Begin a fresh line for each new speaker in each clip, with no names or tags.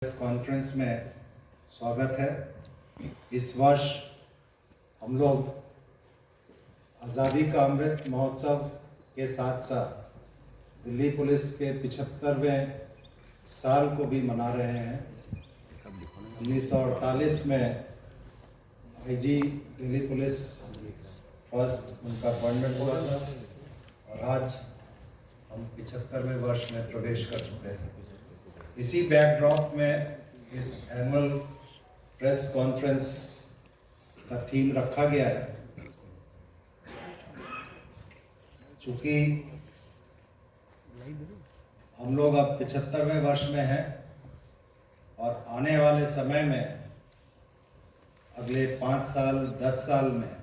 इस कॉन्फ्रेंस में स्वागत है। इस वर्ष हम लोग आज़ादी का अमृत महोत्सव के साथ साथ दिल्ली पुलिस के 75वें साल को भी मना रहे हैं। 1948 में आईजी दिल्ली पुलिस फर्स्ट उनका अपॉइंटमेंट हुआ था और आज हम 75वें वर्ष में प्रवेश कर चुके हैं। इसी बैकड्रॉप में इस एनुअल प्रेस कॉन्फ्रेंस का थीम रखा गया है। चूँकि हम लोग अब 75वें वर्ष में हैं और आने वाले समय में अगले 5 साल 10 साल में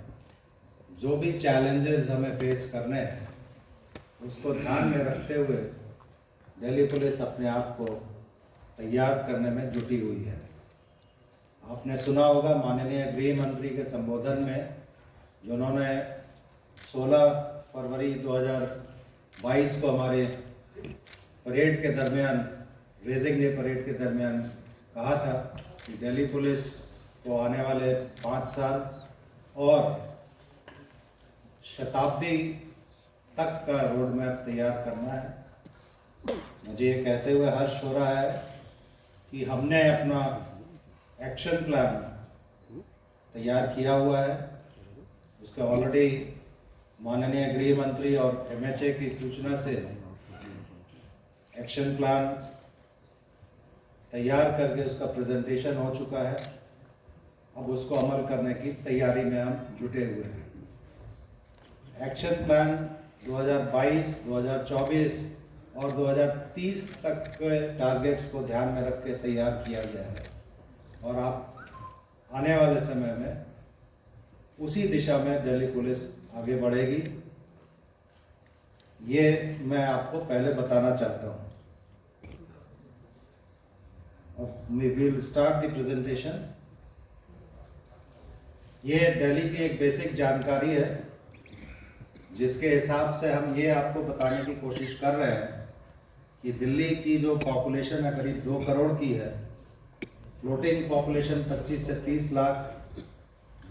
जो भी चैलेंजेस हमें फेस करने हैं उसको ध्यान में रखते हुए दिल्ली पुलिस अपने आप को तैयार करने में जुटी हुई है। आपने सुना होगा माननीय गृह मंत्री के संबोधन में जो उन्होंने 16 फरवरी 2022 को हमारे परेड के दरमियान, रेजिंग डे परेड के दरमियान कहा था कि दिल्ली पुलिस को आने वाले 5 साल और शताब्दी तक का रोड मैप तैयार करना है। मुझे ये कहते हुए हर्ष हो रहा है कि हमने अपना एक्शन प्लान तैयार किया हुआ है। उसका ऑलरेडी माननीय गृह मंत्री और एमएचए की सूचना से एक्शन प्लान तैयार करके उसका प्रेजेंटेशन हो चुका है। अब उसको अमल करने की तैयारी में हम जुटे हुए हैं। एक्शन प्लान 2022, 2024 और 2030 तक के टारगेट्स को ध्यान में रख के तैयार किया गया है और आप आने वाले समय में उसी दिशा में दिल्ली पुलिस आगे बढ़ेगी, ये मैं आपको पहले बताना चाहता हूँ। We will start the presentation. ये दिल्ली की एक बेसिक जानकारी है जिसके हिसाब से हम ये आपको बताने की कोशिश कर रहे हैं कि दिल्ली की जो पॉपुलेशन है करीब 2 करोड़ की है। फ्लोटिंग पॉपुलेशन 25 से 30 लाख,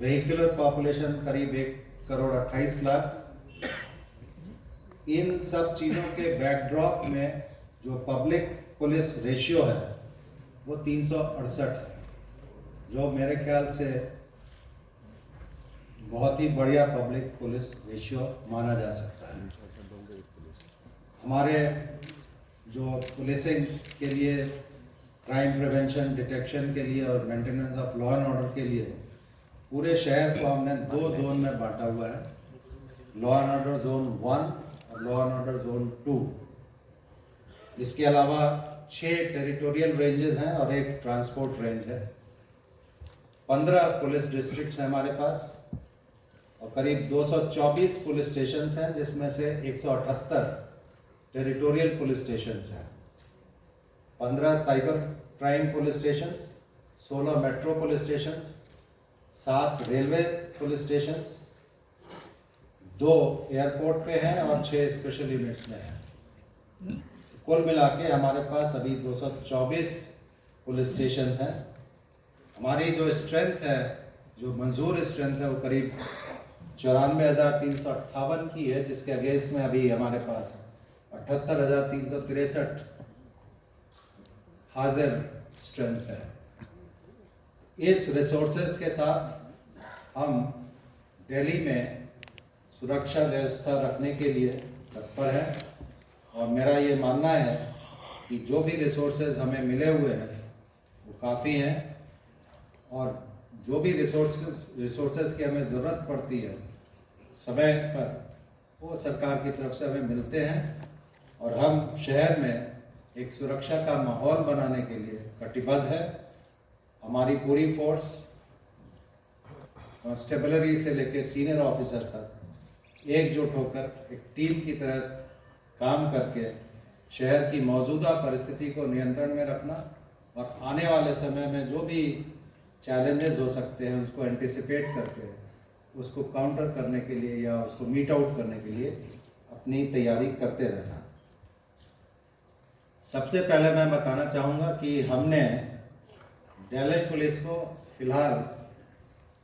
वेहिकुलर पॉपुलेशन करीब 1 करोड़ 28 लाख। इन सब चीज़ों के बैकड्रॉप में जो पब्लिक पुलिस रेशियो है वो 368 है, जो मेरे ख्याल से बहुत ही बढ़िया पब्लिक पुलिस रेशियो माना जा सकता है। हमारे जो पुलिसिंग के लिए, क्राइम प्रिवेंशन, डिटेक्शन के लिए और maintenance of law and order के लिए पूरे शहर को हमने 2 जोन में बांटा हुआ है, लॉ एंड ऑर्डर जोन 1 और लॉ एंड ऑर्डर जोन 2। इसके अलावा 6 टेरिटोरियल रेंजेस हैं और 1 ट्रांसपोर्ट रेंज है। 15 पुलिस डिस्ट्रिक्ट्स हैं हमारे पास और करीब 224 पुलिस स्टेशंस हैं, जिसमें से 178 टेरिटोरियल पुलिस स्टेशंस हैं। 15 cyber crime police stations, 16 metro police stations, 7 railway police stations, 2 airport पे हैं और 6 स्पेशल यूनिट्स में हैं। कुल मिला के हमारे पास अभी 224 पुलिस स्टेशंस हैं। हमारी जो स्ट्रेंथ है, जो मंजूर स्ट्रेंथ है, वो करीब 94,358 की है, जिसके अगेंस्ट में अभी हमारे पास 78,363 हाजिर स्ट्रेंथ है। इस रिसोर्सेज के साथ हम दिल्ली में सुरक्षा व्यवस्था रखने के लिए तत्पर हैं और मेरा ये मानना है कि जो भी रिसोर्सेज हमें मिले हुए हैं वो काफ़ी हैं और जो भी रिसोर्सेज की हमें ज़रूरत पड़ती है समय पर, वो सरकार की तरफ से हमें मिलते हैं और हम शहर में एक सुरक्षा का माहौल बनाने के लिए कटिबद्ध है। हमारी पूरी फोर्स, कांस्टेबलरी से लेकर सीनियर ऑफिसर तक एकजुट होकर एक टीम की तरह काम करके शहर की मौजूदा परिस्थिति को नियंत्रण में रखना और आने वाले समय में जो भी चैलेंजेस हो सकते हैं उसको एंटिसिपेट करके उसको काउंटर करने के लिए या उसको मीट आउट करने के लिए अपनी तैयारी करते रहना। सबसे पहले मैं बताना चाहूँगा कि हमने दिल्ली पुलिस को फिलहाल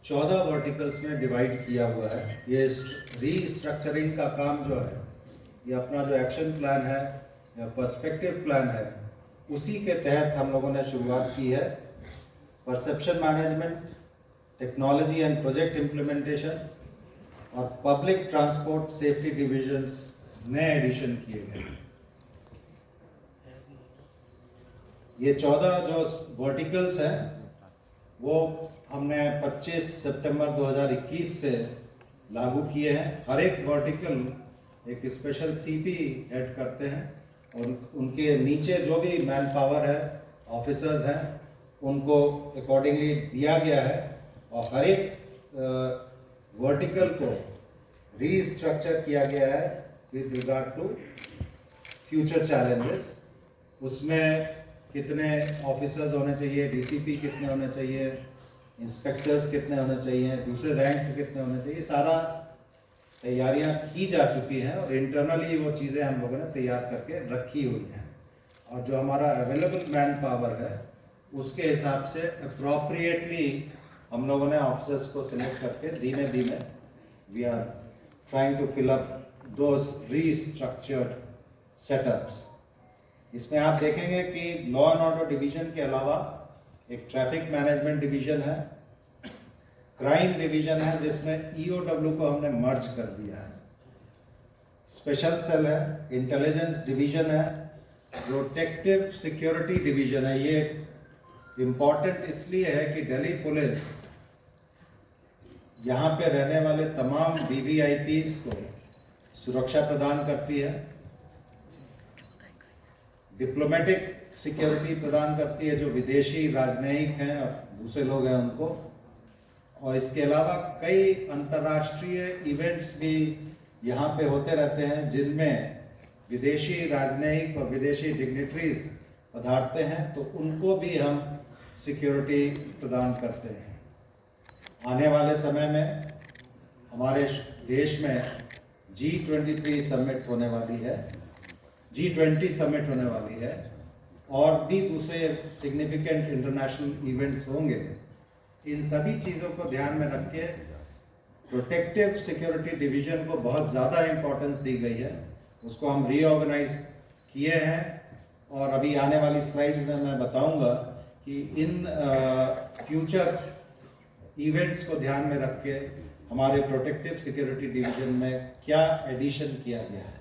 14 वर्टिकल्स में डिवाइड किया हुआ है। ये रीस्ट्रक्चरिंग का काम जो है, ये अपना जो एक्शन प्लान है या पर्सपेक्टिव प्लान है, उसी के तहत हम लोगों ने शुरुआत की है। Perception management, technology and project implementation और पब्लिक ट्रांसपोर्ट सेफ्टी डिविजन्स नए एडिशन किए गए। ये 14 जो वर्टिकल्स हैं वो हमने 25 सितंबर 2021 से लागू किए हैं। हर एक वर्टिकल एक स्पेशल सीपी हेड करते हैं और उनके नीचे जो भी मैन पावर है, ऑफिसर्स हैं, उनको अकॉर्डिंगली दिया गया है और हर एक वर्टिकल को रीस्ट्रक्चर किया गया है with regard to future challenges. उसमें कितने ऑफिसर्स होने चाहिए, डीसीपी कितने होने चाहिए, इंस्पेक्टर्स कितने होने चाहिए, दूसरे रैंक से कितने होने चाहिए, सारा तैयारियां की जा चुकी हैं और इंटरनली वो चीज़ें हम लोगों ने तैयार करके रखी हुई हैं। और जो हमारा अवेलेबल मैन पावर है उसके हिसाब से अप्रोप्रिएटली हम लोगों ने ऑफिसर्स को सिलेक्ट करके धीमे धीमे we are trying to fill up those restructured setups. इसमें आप देखेंगे कि लॉ एंड ऑर्डर डिवीजन के अलावा एक ट्रैफिक मैनेजमेंट डिवीजन है, क्राइम डिवीजन है जिसमें ईओडब्ल्यू को हमने मर्ज कर दिया है, स्पेशल सेल है, इंटेलिजेंस डिवीजन है, प्रोटेक्टिव सिक्योरिटी डिवीजन है। ये इम्पॉर्टेंट इसलिए है कि दिल्ली पुलिस यहाँ पे रहने वाले तमाम वीवीआईपीज को सुरक्षा प्रदान करती है, डिप्लोमेटिक सिक्योरिटी प्रदान करती है जो विदेशी राजनयिक हैं और दूसरे लोग हैं उनको, और इसके अलावा कई अंतर्राष्ट्रीय इवेंट्स भी यहाँ पे होते रहते हैं जिनमें विदेशी राजनयिक और विदेशी डिग्निटरीज पधारते हैं, तो उनको भी हम सिक्योरिटी प्रदान करते हैं। आने वाले समय में हमारे देश में G23 समिट होने वाली है, G20 समिट होने वाली है और भी दूसरे सिग्निफिकेंट इंटरनेशनल इवेंट्स होंगे। इन सभी चीज़ों को ध्यान में रख के प्रोटेक्टिव सिक्योरिटी डिवीजन को बहुत ज़्यादा इम्पोर्टेंस दी गई है, उसको हम रीऑर्गेनाइज किए हैं और अभी आने वाली स्लाइड्स में मैं बताऊंगा कि इन फ्यूचर इवेंट्स को ध्यान में रख के हमारे प्रोटेक्टिव सिक्योरिटी डिवीजन में क्या एडिशन किया गया है।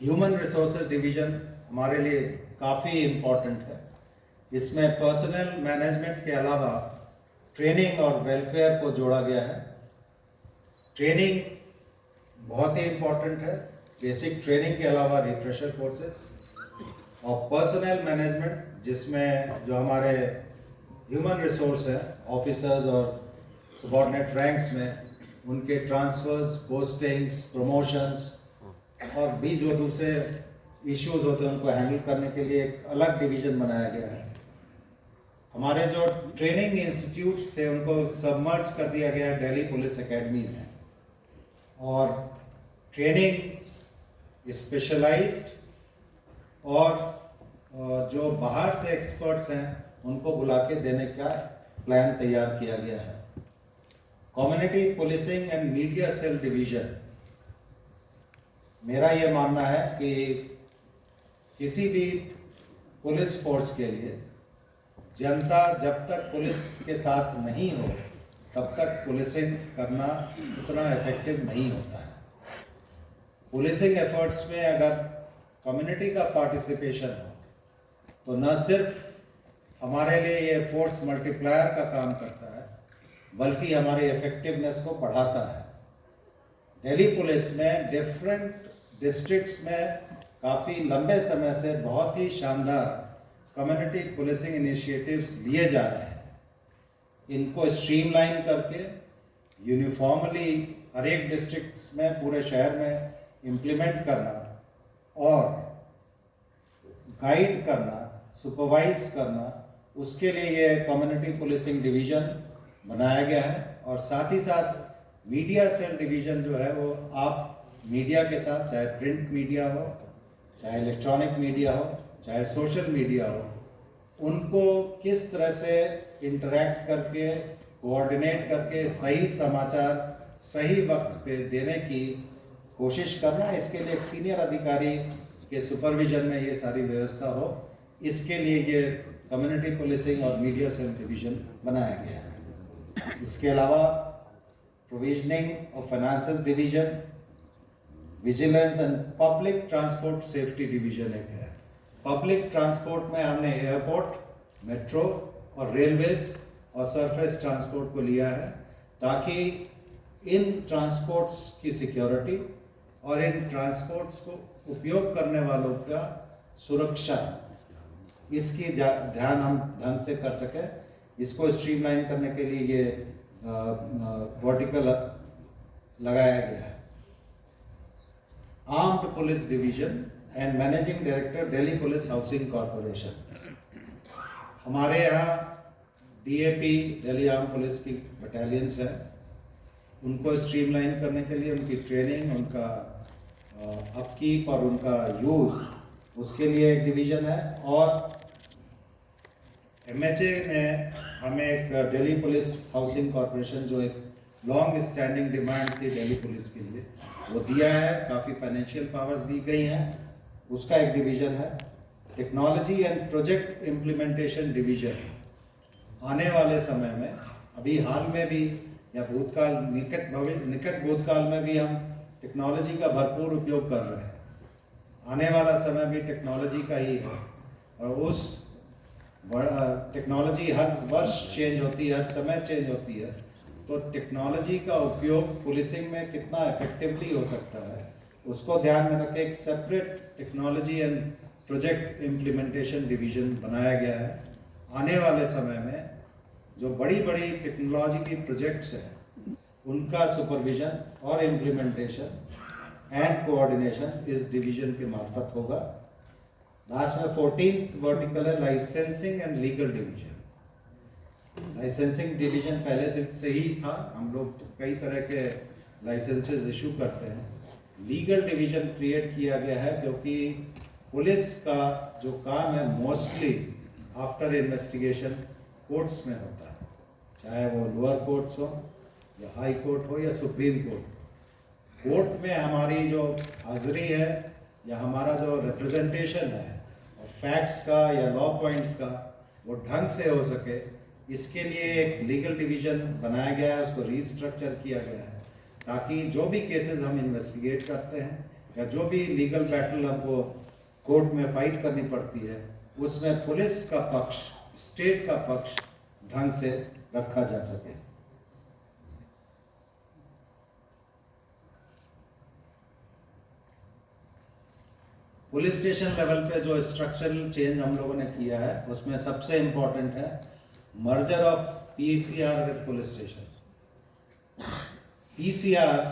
ह्यूमन रिसोर्सेज डिवीजन हमारे लिए काफ़ी इम्पोर्टेंट है। इसमें पर्सनल मैनेजमेंट के अलावा ट्रेनिंग और वेलफेयर को जोड़ा गया है। ट्रेनिंग बहुत ही इम्पोर्टेंट है, बेसिक ट्रेनिंग के अलावा रिफ्रेशर कोर्सेज, और पर्सनल मैनेजमेंट जिसमें जो हमारे ह्यूमन रिसोर्स है, ऑफिसर्स और सबऑर्डिनेट रैंक्स में उनके ट्रांसफर्स, पोस्टिंग्स, प्रमोशंस और भी जो दूसरे इश्यूज होते हैं उनको हैंडल करने के लिए एक अलग डिवीजन बनाया गया है। हमारे जो ट्रेनिंग इंस्टीट्यूट्स थे उनको सबमर्ज कर दिया गया है दिल्ली पुलिस एकेडमी में, और ट्रेनिंग स्पेशलाइज्ड और जो बाहर से एक्सपर्ट्स हैं उनको बुला के देने का प्लान तैयार किया गया है। Community policing and media cell division, मेरा ये मानना है कि किसी भी पुलिस फोर्स के लिए जनता जब तक पुलिस के साथ नहीं हो तब तक पुलिसिंग करना उतना इफेक्टिव नहीं होता है। पुलिसिंग एफर्ट्स में अगर कम्युनिटी का पार्टिसिपेशन हो तो न सिर्फ हमारे लिए ये फोर्स मल्टीप्लायर का काम करता है बल्कि हमारी इफेक्टिवनेस को बढ़ाता है। दिल्ली पुलिस में डिफरेंट डिस्ट्रिक्ट्स में काफ़ी लंबे समय से बहुत ही शानदार कम्युनिटी पुलिसिंग इनिशिएटिव्स लिए जा रहे हैं। इनको स्ट्रीमलाइन करके यूनिफॉर्मली हर एक डिस्ट्रिक्ट्स में पूरे शहर में इम्प्लीमेंट करना और गाइड करना, सुपरवाइज करना, उसके लिए ये कम्युनिटी पुलिसिंग डिवीजन बनाया गया है। और साथ ही साथ मीडिया सेल डिवीजन जो है वो आप मीडिया के साथ, चाहे प्रिंट मीडिया हो, चाहे इलेक्ट्रॉनिक मीडिया हो, चाहे सोशल मीडिया हो, उनको उनको किस तरह से इंटरेक्ट करके, कोऑर्डिनेट करके सही समाचार सही वक्त पे देने की कोशिश करना, इसके लिए एक सीनियर अधिकारी के सुपरविजन में ये सारी व्यवस्था हो, इसके लिए ये कम्युनिटी पुलिसिंग और मीडिया सेल डिवीजन बनाया गया है। इसके अलावा provisioning of finances division, vigilance and public transport safety division एक है। पब्लिक ट्रांसपोर्ट में हमने एयरपोर्ट, मेट्रो और रेलवेज और सरफेस ट्रांसपोर्ट को लिया है, ताकि इन ट्रांसपोर्ट्स की सिक्योरिटी और इन ट्रांसपोर्ट्स को उपयोग करने वालों का सुरक्षा, इसकी ध्यान हम ढंग से कर सकें। इसको स्ट्रीमलाइन करने के लिए ये वर्टिकल लगाया गया है। Armed police division and managing director Delhi police housing corporation. हमारे यहाँ DAP दिल्ली आर्म पुलिस की बटालियंस है, उनको स्ट्रीमलाइन करने के लिए उनकी ट्रेनिंग, उनका अपकीप और उनका यूज़, उसके लिए एक डिवीज़न है। और MHA ने हमें एक दिल्ली पुलिस हाउसिंग कॉरपोरेशन, जो एक लॉन्ग स्टैंडिंग डिमांड थी दिल्ली पुलिस के लिए, वो दिया है। काफ़ी फाइनेंशियल पावर्स दी गई हैं, उसका एक डिवीज़न है। Technology and project implementation division आने वाले समय में, अभी हाल में भी या भूतकाल, निकट भूतकाल में भी हम टेक्नोलॉजी का भरपूर उपयोग कर रहे हैं। आने वाला समय भी टेक्नोलॉजी का ही है, और उस टेक्नोलॉजी हर वर्ष चेंज होती है, हर समय चेंज होती है। तो टेक्नोलॉजी का उपयोग पुलिसिंग में कितना इफेक्टिवली हो सकता है, उसको ध्यान में रख के एक separate technology and project implementation division बनाया गया है। आने वाले समय में जो बड़ी बड़ी टेक्नोलॉजी की प्रोजेक्ट्स हैं, उनका सुपरविजन और इम्प्लीमेंटेशन एंड कोऑर्डिनेशन इस डिवीज़न के मार्फत होगा। लास्ट में 14th वर्टिकल है licensing and legal division. Licensing division पहले से ही था, हम लोग कई तरह के लाइसेंसेस इशू करते हैं। लीगल डिवीज़न क्रिएट किया गया है क्योंकि पुलिस का जो काम है मोस्टली आफ्टर इन्वेस्टिगेशन कोर्ट्स में होता है, चाहे वो लोअर कोर्ट्स हो या हाई कोर्ट हो या सुप्रीम कोर्ट। कोर्ट में हमारी जो हाजिरी है या हमारा जो रिप्रेजेंटेशन है फैक्ट्स का या लॉ पॉइंट्स का, वो ढंग से हो सके, इसके लिए एक लीगल डिवीज़न बनाया गया है, उसको रीस्ट्रक्चर किया गया है, ताकि जो भी केसेस हम इन्वेस्टिगेट करते हैं या जो भी लीगल बैटल हमको कोर्ट में फाइट करनी पड़ती है, उसमें पुलिस का पक्ष, स्टेट का पक्ष ढंग से रखा जा सके। पुलिस स्टेशन लेवल पे जो स्ट्रक्चरल चेंज हम लोगों ने किया है, उसमें सबसे इम्पोर्टेंट है merger of PCR with police station. PCR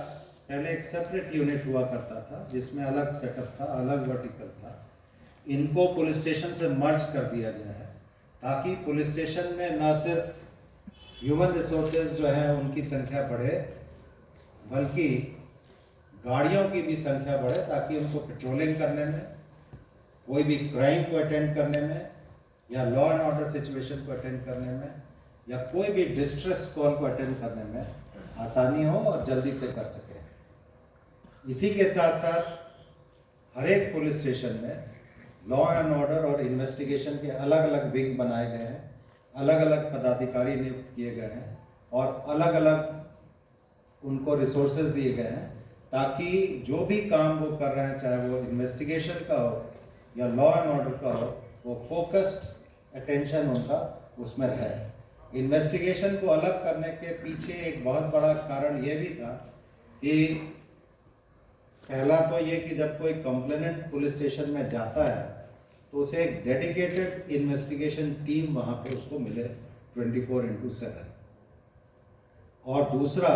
पहले एक सेपरेट यूनिट हुआ करता था, जिसमें अलग सेटअप था, अलग वर्टिकल था। इनको पुलिस स्टेशन से मर्ज कर दिया गया है, ताकि पुलिस स्टेशन में न सिर्फ ह्यूमन रिसोर्सेज जो है उनकी संख्या बढ़े, बल्कि गाड़ियों की भी संख्या बढ़े, ताकि उनको पेट्रोलिंग करने में, कोई भी क्राइम को अटेंड करने में, या लॉ एंड ऑर्डर सिचुएशन को अटेंड करने में, या कोई भी डिस्ट्रेस कॉल को अटेंड करने में आसानी हो और जल्दी से कर सके। इसी के साथ साथ हर एक पुलिस स्टेशन में लॉ एंड ऑर्डर और इन्वेस्टिगेशन के अलग अलग विंग बनाए गए हैं, अलग अलग पदाधिकारी नियुक्त किए गए हैं, और अलग अलग उनको रिसोर्सेज दिए गए हैं, ताकि जो भी काम वो कर रहे हैं, चाहे वो इन्वेस्टिगेशन का हो या लॉ एंड ऑर्डर का हो, वो फोकस्ड अटेंशन उनका उसमें रहे। इन्वेस्टिगेशन को अलग करने के पीछे एक बहुत बड़ा कारण ये भी था कि पहला तो ये कि जब कोई कंप्लेनेंट पुलिस स्टेशन में जाता है, तो उसे एक डेडिकेटेड इन्वेस्टिगेशन टीम वहाँ पे उसको मिले 24/7। और दूसरा,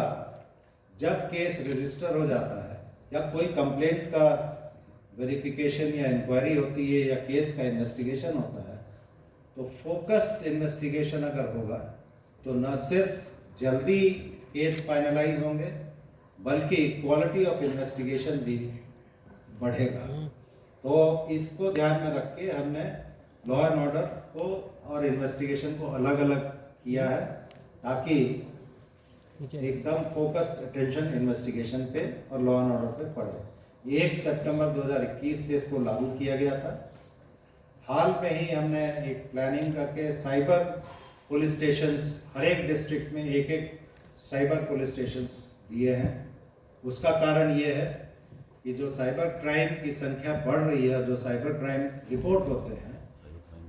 जब केस रजिस्टर हो जाता है या कोई कंप्लेंट का वेरिफिकेशन या इंक्वायरी होती है या केस का इन्वेस्टिगेशन होता है, तो फोकस्ड इन्वेस्टिगेशन अगर होगा तो न सिर्फ जल्दी केस फाइनलाइज होंगे, बल्कि क्वालिटी ऑफ इन्वेस्टिगेशन भी बढ़ेगा। तो इसको ध्यान में रख के हमने लॉ एंड ऑर्डर को और इन्वेस्टिगेशन को अलग अलग किया है ताकि एकदम फोकस्ड अटेंशन इन्वेस्टिगेशन पे और लॉ एंड ऑर्डर पे पड़े। 1 सितंबर 2021 से इसको लागू किया गया था। हाल में ही हमने एक प्लानिंग करके साइबर पुलिस स्टेशंस हर एक डिस्ट्रिक्ट में एक एक साइबर पुलिस स्टेशंस दिए हैं। उसका कारण ये है कि जो साइबर क्राइम की संख्या बढ़ रही है, जो साइबर क्राइम रिपोर्ट होते हैं,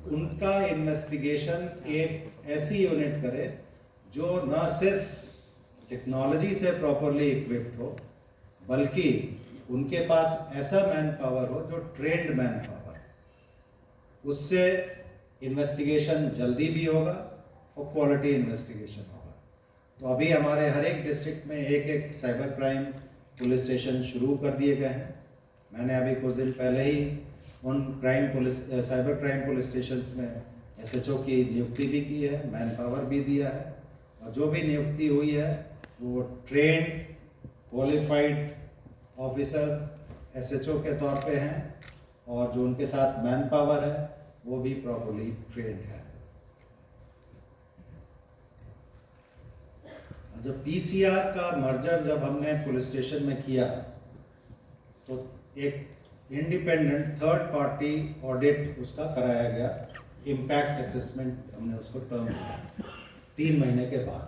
उनका इन्वेस्टिगेशन एक ऐसी यूनिट करे जो न सिर्फ टेक्नोलॉजी से प्रॉपरली इक्विप्ड हो, बल्कि उनके पास ऐसा मैन पावर हो जो ट्रेंड मैन पावर। उससे इन्वेस्टिगेशन जल्दी भी होगा और क्वालिटी इन्वेस्टिगेशन होगा। तो अभी हमारे हर एक डिस्ट्रिक्ट में एक एक साइबर क्राइम पुलिस स्टेशन शुरू कर दिए गए हैं। मैंने अभी कुछ दिन पहले ही उन साइबर क्राइम पुलिस स्टेशंस में SHO की नियुक्ति भी की है, मैन पावर भी दिया है, और जो भी नियुक्ति हुई है वो ट्रेंड क्वालिफाइड ऑफिसर SHO के तौर पे हैं, और जो उनके साथ मैन पावर है वो भी प्रॉपरली ट्रेंड है। जब PCR का मर्जर जब हमने पुलिस स्टेशन में किया तो एक इंडिपेंडेंट थर्ड पार्टी ऑडिट उसका कराया गया। इम्पैक्ट असेसमेंट हमने उसको टर्म किया 3 महीने के बाद।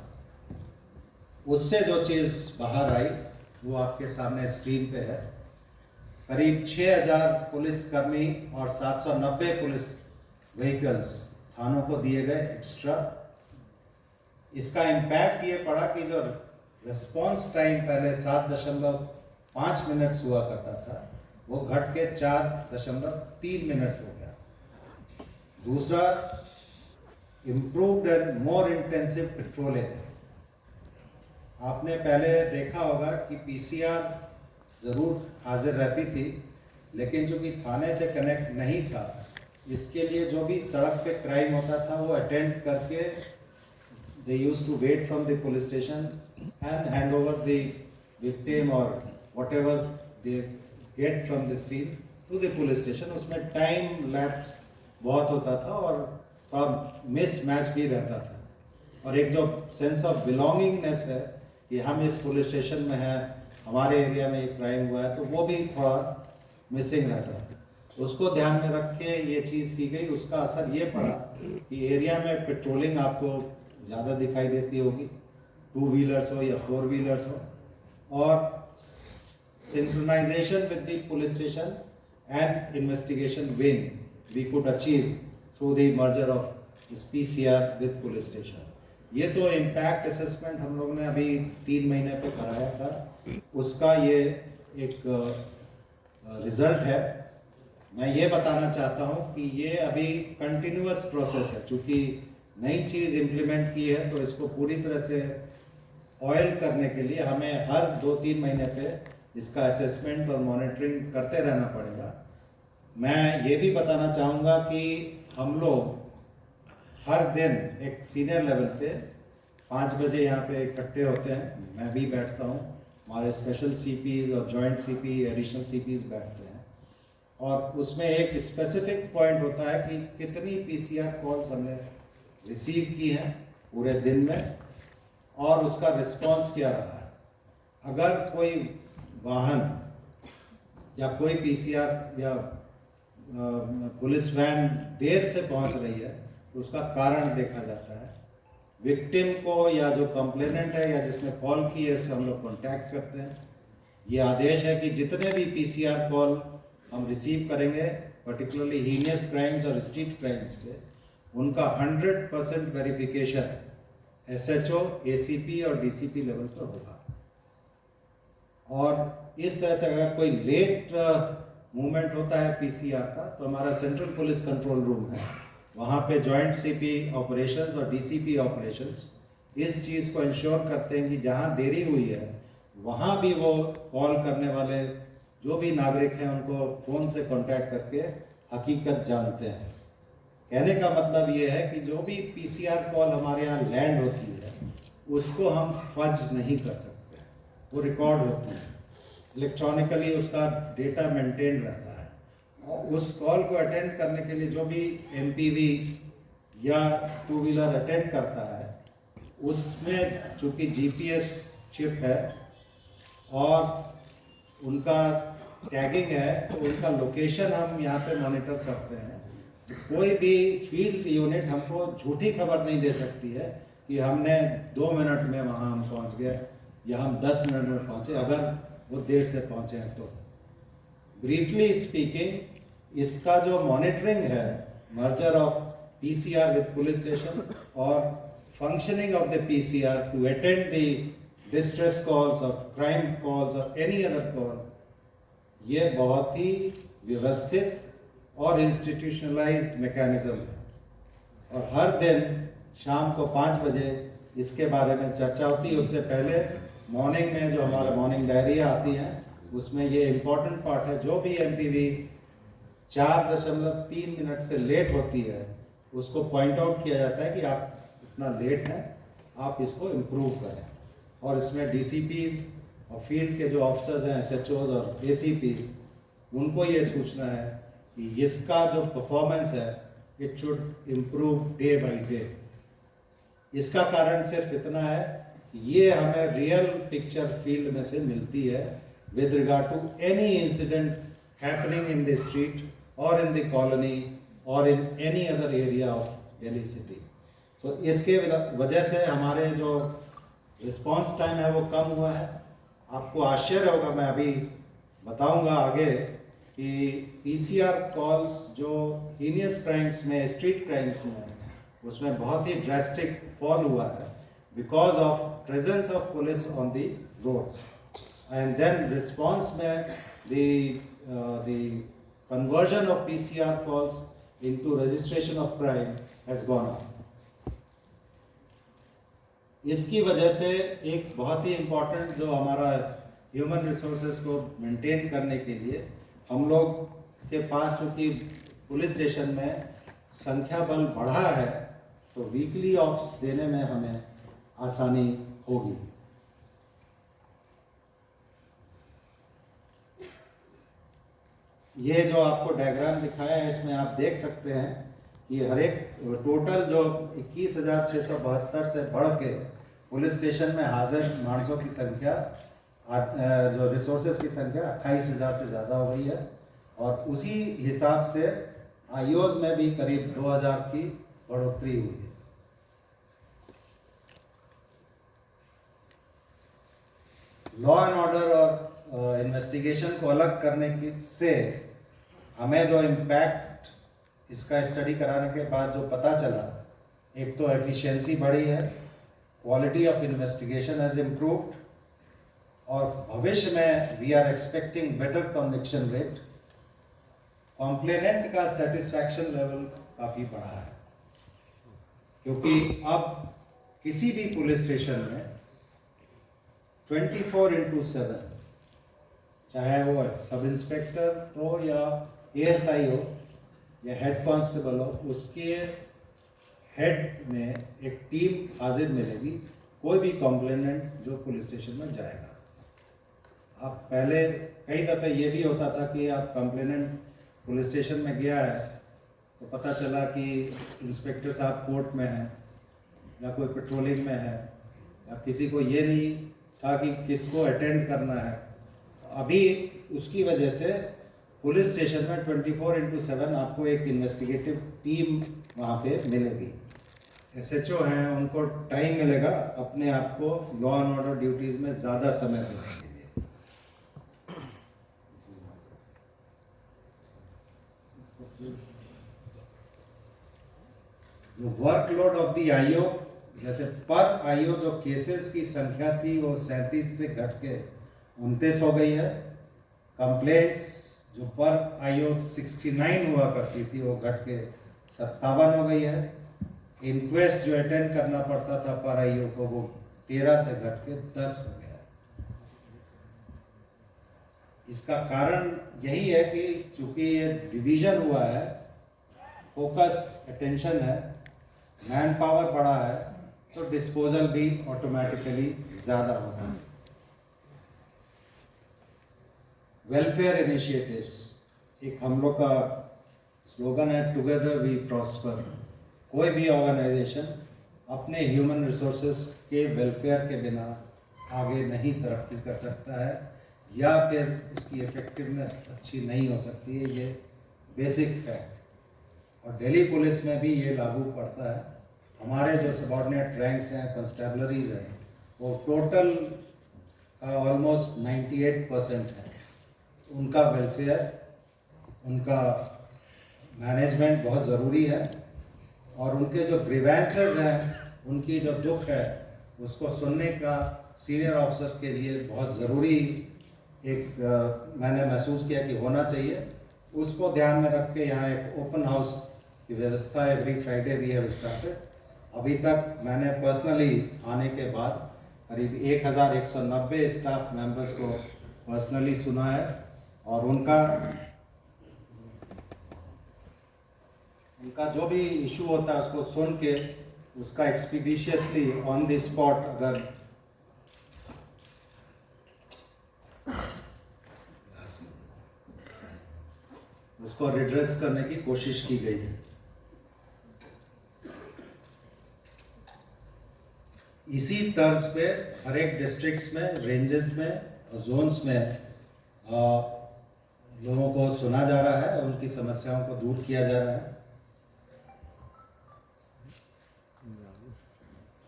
उससे जो चीज़ बाहर आई वो आपके सामने स्क्रीन पे है। करीब 6000 पुलिसकर्मी और 790 पुलिस व्हीकल्स थानों को दिए गए एक्स्ट्रा। इसका इम्पैक्ट ये पड़ा कि जो रिस्पॉन्स टाइम पहले 7.5 मिनट्स हुआ करता था वो घट के 4.3 मिनट हो गया। दूसरा, improved and more intensive patrolling. आपने पहले देखा होगा कि PCR ज़रूर हाजिर रहती थी, लेकिन चूँकि थाने से कनेक्ट नहीं था, इसके लिए जो भी सड़क पे क्राइम होता था वो अटेंड करके they used to wait from the police station and hand over the victim or whatever they get from the scene to the police station। उसमें टाइम लैप्स बहुत होता था और थोड़ा मिस मैच भी रहता था, और एक जो सेंस ऑफ बिलोंगिंगनेस है कि हम इस पुलिस स्टेशन में हैं, हमारे एरिया में एक क्राइम हुआ है, तो वो भी थोड़ा मिसिंग रहता है। उसको ध्यान में रख के ये चीज़ की गई। उसका असर ये पड़ा कि एरिया में पेट्रोलिंग आपको ज़्यादा दिखाई देती होगी, 2 व्हीलर्स हो या 4 व्हीलर्स हो, और synchronization with the police station and investigation wing we could achieve through the merger of PCR with police station. ये तो इम्पैक्ट असेसमेंट हम लोग ने अभी 3 महीने पे कराया था, उसका ये एक रिजल्ट है। मैं ये बताना चाहता हूँ कि ये अभी कंटिन्यूअस प्रोसेस है। चूँकि नई चीज़ इम्प्लीमेंट की है तो इसको पूरी तरह से ऑयल करने के लिए हमें हर 2-3 महीने पे इसका असेसमेंट और मॉनिटरिंग करते रहना पड़ेगा। मैं ये भी बताना चाहूँगा कि हम लोग हर दिन एक सीनियर लेवल पे 5 बजे यहाँ पे इकट्ठे होते हैं, मैं भी बैठता हूँ, हमारे स्पेशल CPs और जॉइंट CP, एडिशनल CPs बैठते हैं, और उसमें एक स्पेसिफिक पॉइंट होता है कि कितनी PCR कॉल्स हमने रिसीव की हैं पूरे दिन में और उसका रिस्पांस क्या रहा है। अगर कोई वाहन या कोई PCR या पुलिस वैन देर से पहुंच रही है तो उसका कारण देखा जाता है। विक्टिम को या जो कंप्लेनेंट है या जिसने कॉल की है उससे हम लोग कॉन्टैक्ट करते हैं। ये आदेश है कि जितने भी PCR कॉल हम रिसीव करेंगे, पर्टिकुलरली हीनियस क्राइम्स और स्ट्रीट क्राइम्स के, उनका 100% वेरिफिकेशन SHO, ACP और DCP लेवल पर होगा। और इस तरह से अगर कोई लेट मूवमेंट होता है PCR का तो हमारा सेंट्रल पुलिस कंट्रोल रूम है, वहाँ पे जॉइंट CP ऑपरेशंस और DCP ऑपरेशंस इस चीज़ को इंश्योर करते हैं कि जहाँ देरी हुई है वहाँ भी वो कॉल करने वाले जो भी नागरिक हैं उनको फ़ोन से कांटेक्ट करके हकीकत जानते हैं। कहने का मतलब ये है कि जो भी PCR कॉल हमारे यहाँ लैंड होती है उसको हम फज नहीं कर सकते, वो रिकॉर्ड होती है, इलेक्ट्रॉनिकली उसका डेटा मेंटेन रहता है, और उस कॉल को अटेंड करने के लिए जो भी एमपीवी या टू व्हीलर अटेंड करता है, उसमें चूँकि जीपीएस चिप है और उनका टैगिंग है, तो उनका लोकेशन हम यहाँ पे मॉनिटर करते हैं। तो कोई भी फील्ड यूनिट हमको झूठी खबर नहीं दे सकती है कि हमने 2 मिनट में वहाँ हम पहुँच गए या हम 10 मिनट में पहुँचे, अगर वो देर से पहुँचे हैं तो। ब्रीफली स्पीकिंग, इसका जो मॉनिटरिंग है, merger of PCR with police station और functioning of the PCR to attend the distress calls और क्राइम कॉल्स और एनी अदर कॉल, ये बहुत ही व्यवस्थित और इंस्टीट्यूशनलाइज्ड मैकेनिज्म है। और हर दिन शाम को 5 बजे इसके बारे में चर्चा होती है। उससे पहले मॉर्निंग में जो हमारा मॉर्निंग डायरिया आती हैं, उसमें ये इम्पोर्टेंट पार्ट है, जो भी एमपीवी 4.3 मिनट से लेट होती है उसको पॉइंट आउट किया जाता है कि आप इतना लेट हैं, आप इसको इम्प्रूव करें। और इसमें डीसीपीज और फील्ड के जो ऑफिसर्स हैं, एसएचओज और एसीपीज, उनको ये सूचना है कि इसका जो परफॉर्मेंस है it should improve day by day. इसका कारण सिर्फ इतना है कि ये हमें रियल पिक्चर फील्ड में से मिलती है with regard to any incident happening in the street or in the colony or in any other area of Delhi city. So इसके वजह से हमारे जो रिस्पांस टाइम है वो कम हुआ है। आपको आश्चर्य होगा, मैं अभी बताऊंगा आगे कि पीसीआर कॉल्स जो हीनियस क्राइम्स में, स्ट्रीट क्राइम्स में, उसमें बहुत ही ड्रास्टिक फॉल हुआ है because of presence of police on the roads. And then response में the conversion of PCR calls into registration of crime has gone up. इसकी वजह से एक बहुत ही इम्पोर्टेंट जो हमारा ह्यूमन रिसोर्सेज को मेंटेन करने के लिए हम लोग के पास, चूँकि पुलिस स्टेशन में संख्या बल बढ़ा है, तो वीकली ऑफ्स देने में हमें आसानी होगी। ये जो आपको डायग्राम दिखाया है, इसमें आप देख सकते हैं कि हर एक टोटल जो 21,672 से बढ़ के पुलिस स्टेशन में हाजिर मानसों की संख्या, जो रिसोर्सेज की संख्या 28,000 से ज़्यादा हो गई है। और उसी हिसाब से आईओज में भी करीब 2,000 की बढ़ोतरी हुई है। लॉ एंड ऑर्डर और इन्वेस्टिगेशन को अलग करने की से हमें जो इम्पैक्ट इसका स्टडी कराने के बाद जो पता चला, एक तो एफिशिएंसी बढ़ी है, quality of investigation has improved, और भविष्य में we are expecting better conviction rate. Complainant का सेटिस्फैक्शन लेवल काफ़ी बढ़ा है, क्योंकि अब किसी भी पुलिस स्टेशन में 24/7, चाहे वो सब इंस्पेक्टर हो या एएसआई हो या हेड कांस्टेबल हो, उसके हेड में एक टीम हाजिर मिलेगी कोई भी कॉम्प्लेनेंट जो पुलिस स्टेशन में जाएगा। आप पहले कई दफ़े ये भी होता था कि आप कॉम्प्लेनेंट पुलिस स्टेशन में गया है तो पता चला कि इंस्पेक्टर साहब कोर्ट में हैं या कोई पेट्रोलिंग में है, या किसी को ये नहीं था कि किसको अटेंड करना है। अभी उसकी वजह से पुलिस स्टेशन में 24/7 आपको एक इन्वेस्टिगेटिव टीम वहाँ पे मिलेगी। एसएचओ हैं, उनको टाइम मिलेगा अपने आप को लॉ एंड ऑर्डर ड्यूटीज़ में ज़्यादा समय देने के लिए। वर्कलोड ऑफ द आईओ, जैसे पर आईओ जो केसेस की संख्या थी वो 37 से घट के 29 हो गई है। कंप्लेंट्स जो पर आईओ 69 हुआ करती थी वो घट के 57 हो गई है। इंक्वेस्ट जो अटेंड करना पड़ता था पर आईओ को वो 13 से घट के 10 हो गया। इसका कारण यही है कि चूंकि ये डिवीजन हुआ है, फोकस्ड अटेंशन है, मैन पावर बढ़ा है, तो डिस्पोजल भी ऑटोमेटिकली ज़्यादा होगा। वेलफेयर इनिशिएटिव्स, एक हम लोग का स्लोगन है टुगेदर वी प्रॉस्पर। कोई भी ऑर्गेनाइजेशन अपने ह्यूमन रिसोर्सेज के वेलफेयर के बिना आगे नहीं तरक्की कर सकता है या फिर उसकी इफेक्टिवनेस अच्छी नहीं हो सकती है, ये बेसिक फैक्ट। और दिल्ली पुलिस में भी ये लागू पड़ता है। हमारे जो सबॉर्डिनेट रैंक्स हैं, कंस्टेबलरीज हैं, वो टोटल का ऑलमोस्ट 98% है। उनका वेलफेयर, उनका मैनेजमेंट बहुत ज़रूरी है और उनके जो ग्रीवेंसेस हैं, उनकी जो दुख है, उसको सुनने का सीनियर ऑफिसर के लिए बहुत ज़रूरी एक मैंने महसूस किया कि होना चाहिए। उसको ध्यान में रख के यहाँ एक ओपन हाउस की व्यवस्था every Friday we have started. अभी तक मैंने पर्सनली आने के बाद करीब 1190 स्टाफ मेंबर्स को पर्सनली सुना है और उनका जो भी इशू होता है उसको सुन के उसका एक्सपीडिशियसली ऑन द स्पॉट अगर उसको रिड्रेस करने की कोशिश की गई है। इसी तर्ज पे हर एक डिस्ट्रिक्ट्स में, रेंजेस में और जोन्स में लोगों को सुना जा रहा है और उनकी समस्याओं को दूर किया जा रहा है।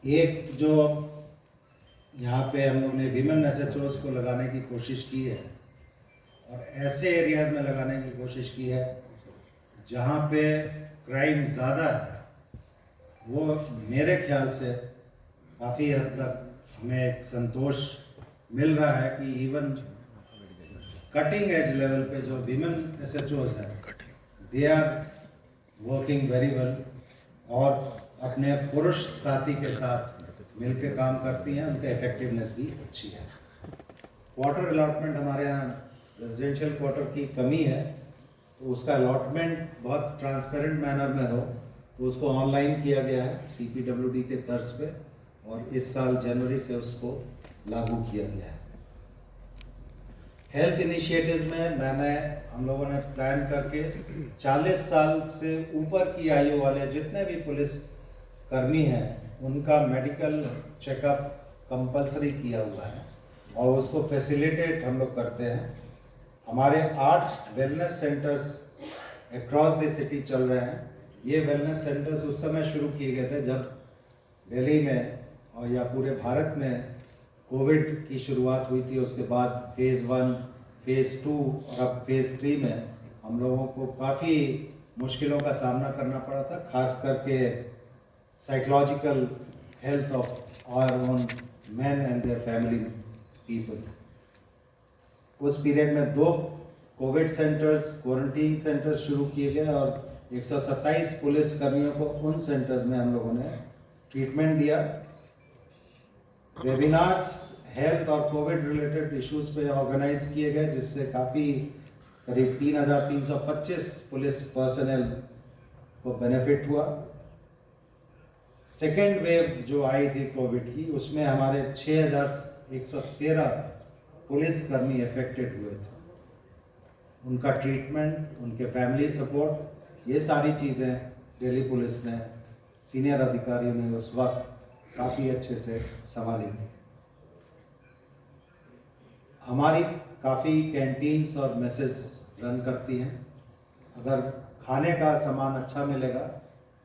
एक जो यहाँ पे हम लोग ने विमेन एसएचओज को लगाने की कोशिश की है और ऐसे एरियाज में लगाने की कोशिश की है जहाँ पे क्राइम ज़्यादा है। वो मेरे ख्याल से काफ़ी हद तक हमें एक संतोष मिल रहा है कि इवन कटिंग एज लेवल पे जो विमेन एसएचओज हैं, they are working very well और अपने पुरुष साथी के साथ मिलकर काम करती हैं। उनका इफेक्टिवनेस भी अच्छी है। क्वार्टर अलॉटमेंट हमारे यहाँ रेजिडेंशियल क्वार्टर की कमी है, तो उसका अलॉटमेंट बहुत ट्रांसपेरेंट मैनर में हो, तो उसको ऑनलाइन किया गया है CPWD के तर्ज पे और इस साल जनवरी से उसको लागू किया गया है। हेल्थ इनिशिएटिव्स में हम लोगों ने प्लान करके 40 साल से ऊपर की आयु वाले जितने भी पुलिस कर्मी हैं उनका मेडिकल चेकअप कंपलसरी किया हुआ है और उसको फैसिलिटेट हम लोग करते हैं। हमारे 8 wellness centres across the city चल रहे हैं। ये वेलनेस सेंटर्स उस समय शुरू किए गए थे जब दिल्ली में और या पूरे भारत में कोविड की शुरुआत हुई थी। उसके बाद फेज़ 1, फेज़ 2 और अब फेज़ 3 में हम लोगों को काफ़ी मुश्किलों का सामना करना पड़ा था, खास करके psychological health of our own man and their family people. उस पीरियड में 2 कोविड सेंटर्स, क्वारंटीन सेंटर्स शुरू किए गए और 127 पुलिस कर्मियों को उन सेंटर्स में हम लोगों ने ट्रीटमेंट दिया। वेबिनार्स हेल्थ और कोविड रिलेटेड इश्यूज पे ऑर्गेनाइज किए गए, जिससे काफ़ी करीब 3,325 पुलिस पर्सनल को बेनिफिट हुआ। सेकेंड वेव जो आई थी कोविड की, उसमें हमारे 6,113 पुलिस कर्मी अफेक्टेड हुए थे। उनका ट्रीटमेंट, उनके फैमिली सपोर्ट, ये सारी चीज़ें दिल्ली पुलिस ने, सीनियर अधिकारियों ने उस वक्त काफ़ी अच्छे से संभाली थी। हमारी काफ़ी कैंटीन्स और मेसेज रन करती हैं। अगर खाने का सामान अच्छा मिलेगा,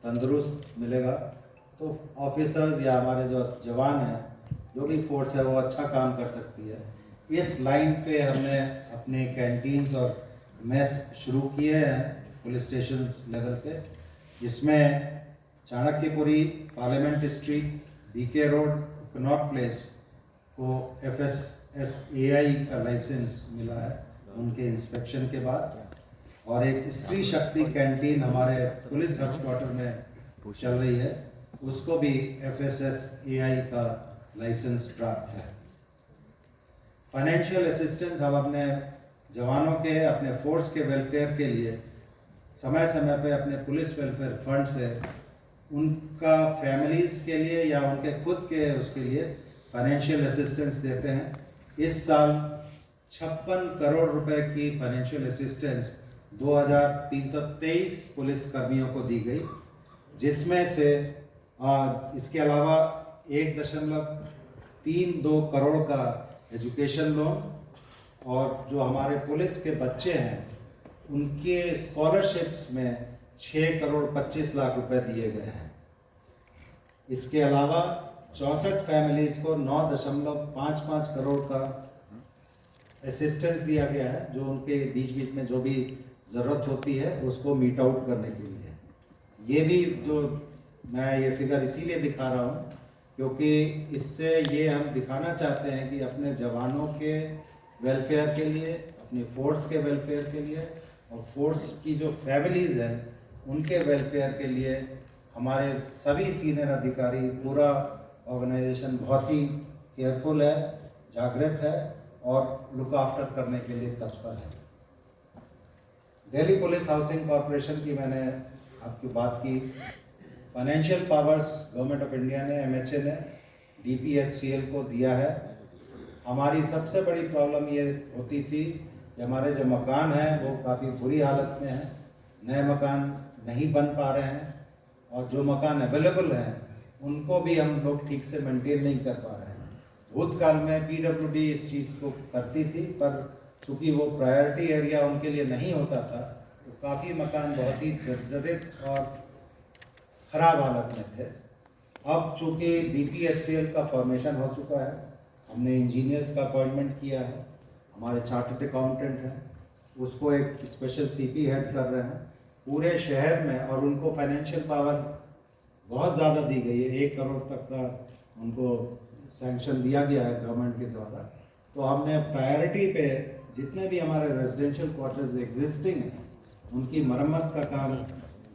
तंदुरुस्त मिलेगा, तो ऑफिसर्स या हमारे जो जवान हैं, जो भी फोर्स है, वो अच्छा काम कर सकती है। इस लाइन पे हमने अपने कैंटीन्स और मेस शुरू किए हैं पुलिस स्टेशन लेवल पे, जिसमें Chanakyapuri, parliament street, BK road, Connaught place को FSSAI का लाइसेंस मिला है उनके इंस्पेक्शन के बाद। और एक स्त्री शक्ति कैंटीन हमारे पुलिस हेडक्वार्टर में चल रही है, उसको भी FSSAI का लाइसेंस प्राप्त है। फाइनेंशियल असिस्टेंस हम अपने जवानों के, अपने फोर्स के वेलफेयर के लिए समय समय पे अपने पुलिस वेलफेयर फंड से उनका फैमिलीज़ के लिए या उनके खुद के उसके लिए फाइनेंशियल असिस्टेंस देते हैं। इस साल 56 करोड़ रुपए की फाइनेंशियल असिस्टेंस 2323 पुलिस कर्मियों को दी गई, जिसमें से इसके अलावा 1.32 करोड़ का एजुकेशन लोन, और जो हमारे पुलिस के बच्चे हैं उनके स्कॉलरशिप्स में 6 करोड़ 25 लाख रुपए दिए गए हैं। इसके अलावा 64 फैमिलीज़ को 9.55 करोड़ का असिस्टेंस दिया गया है, जो उनके बीच बीच में जो भी ज़रूरत होती है उसको मीट आउट करने के लिए। ये भी जो मैं ये फिगर इसीलिए दिखा रहा हूँ क्योंकि इससे ये हम दिखाना चाहते हैं कि अपने जवानों के वेलफेयर के लिए, अपनी फोर्स के वेलफेयर के लिए और फोर्स की जो फैमिलीज़ हैं उनके वेलफेयर के लिए हमारे सभी सीनियर अधिकारी, पूरा ऑर्गेनाइजेशन बहुत ही केयरफुल है, जागृत है और लुक आफ्टर करने के लिए तत्पर है। दिल्ली पुलिस हाउसिंग कॉरपोरेशन की मैंने आपकी बात की। Financial powers government of India ने, MHA ने DPHCL को दिया है। हमारी सबसे बड़ी प्रॉब्लम ये होती थी कि हमारे जो मकान हैं वो काफ़ी बुरी हालत में हैं, नए मकान नहीं बन पा रहे हैं और जो मकान अवेलेबल हैं उनको भी हम लोग ठीक से मेंटेन नहीं कर पा रहे हैं। भूतकाल में PWD इस चीज़ को करती थी, पर चूँकि वो प्रायोरिटी एरिया उनके लिए नहीं होता था तो काफ़ी मकान बहुत ही जर्जरित और ख़राब हालत में थे। अब चूँकि DPHCL का फॉर्मेशन हो चुका है, हमने इंजीनियर्स का अपॉइंटमेंट किया है, हमारे चार्टर्ड अकाउंटेंट हैं, उसको एक स्पेशल CP हेड कर रहे हैं पूरे शहर में, और उनको फाइनेंशियल पावर बहुत ज़्यादा दी गई है। 1 करोड़ तक का उनको सैंक्शन दिया गया है गवर्नमेंट के द्वारा। तो हमने प्रायोरिटी पे जितने भी हमारे रेजिडेंशियल क्वार्टर्स एग्जिस्टिंग हैं उनकी मरम्मत का काम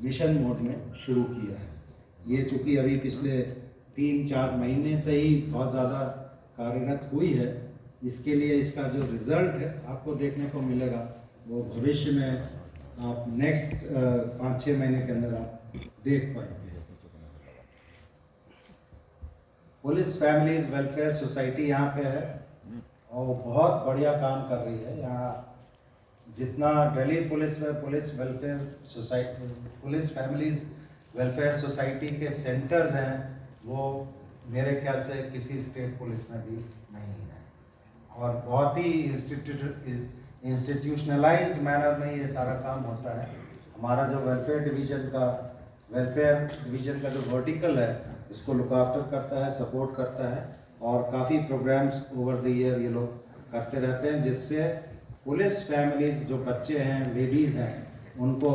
मिशन मोड में शुरू किया है। ये चूँकि अभी पिछले 3-4 महीने से ही बहुत ज़्यादा कार्यरत हुई है, इसके लिए इसका जो रिज़ल्ट है आपको देखने को मिलेगा, वो भविष्य में आप नेक्स्ट 5-6 महीने के अंदर आप देख पाएंगे। पुलिस फैमिलीज वेलफेयर सोसाइटी यहाँ पे है और बहुत बढ़िया काम कर रही है। यहाँ जितना दिल्ली पुलिस में police welfare society, police families welfare society के सेंटर्स हैं, वो मेरे ख्याल से किसी स्टेट पुलिस में भी नहीं है, और बहुत ही इंस्टीट्यूशनलाइज्ड मैनर में ये सारा काम होता है। हमारा जो वेलफेयर डिवीज़न का जो वर्टिकल है इसको लुक आफ्टर करता है, सपोर्ट करता है, और काफ़ी प्रोग्राम्स ओवर द ईयर ये लोग करते रहते हैं, जिससे पुलिस फैमिलीज़ जो बच्चे हैं, लेडीज़ हैं, उनको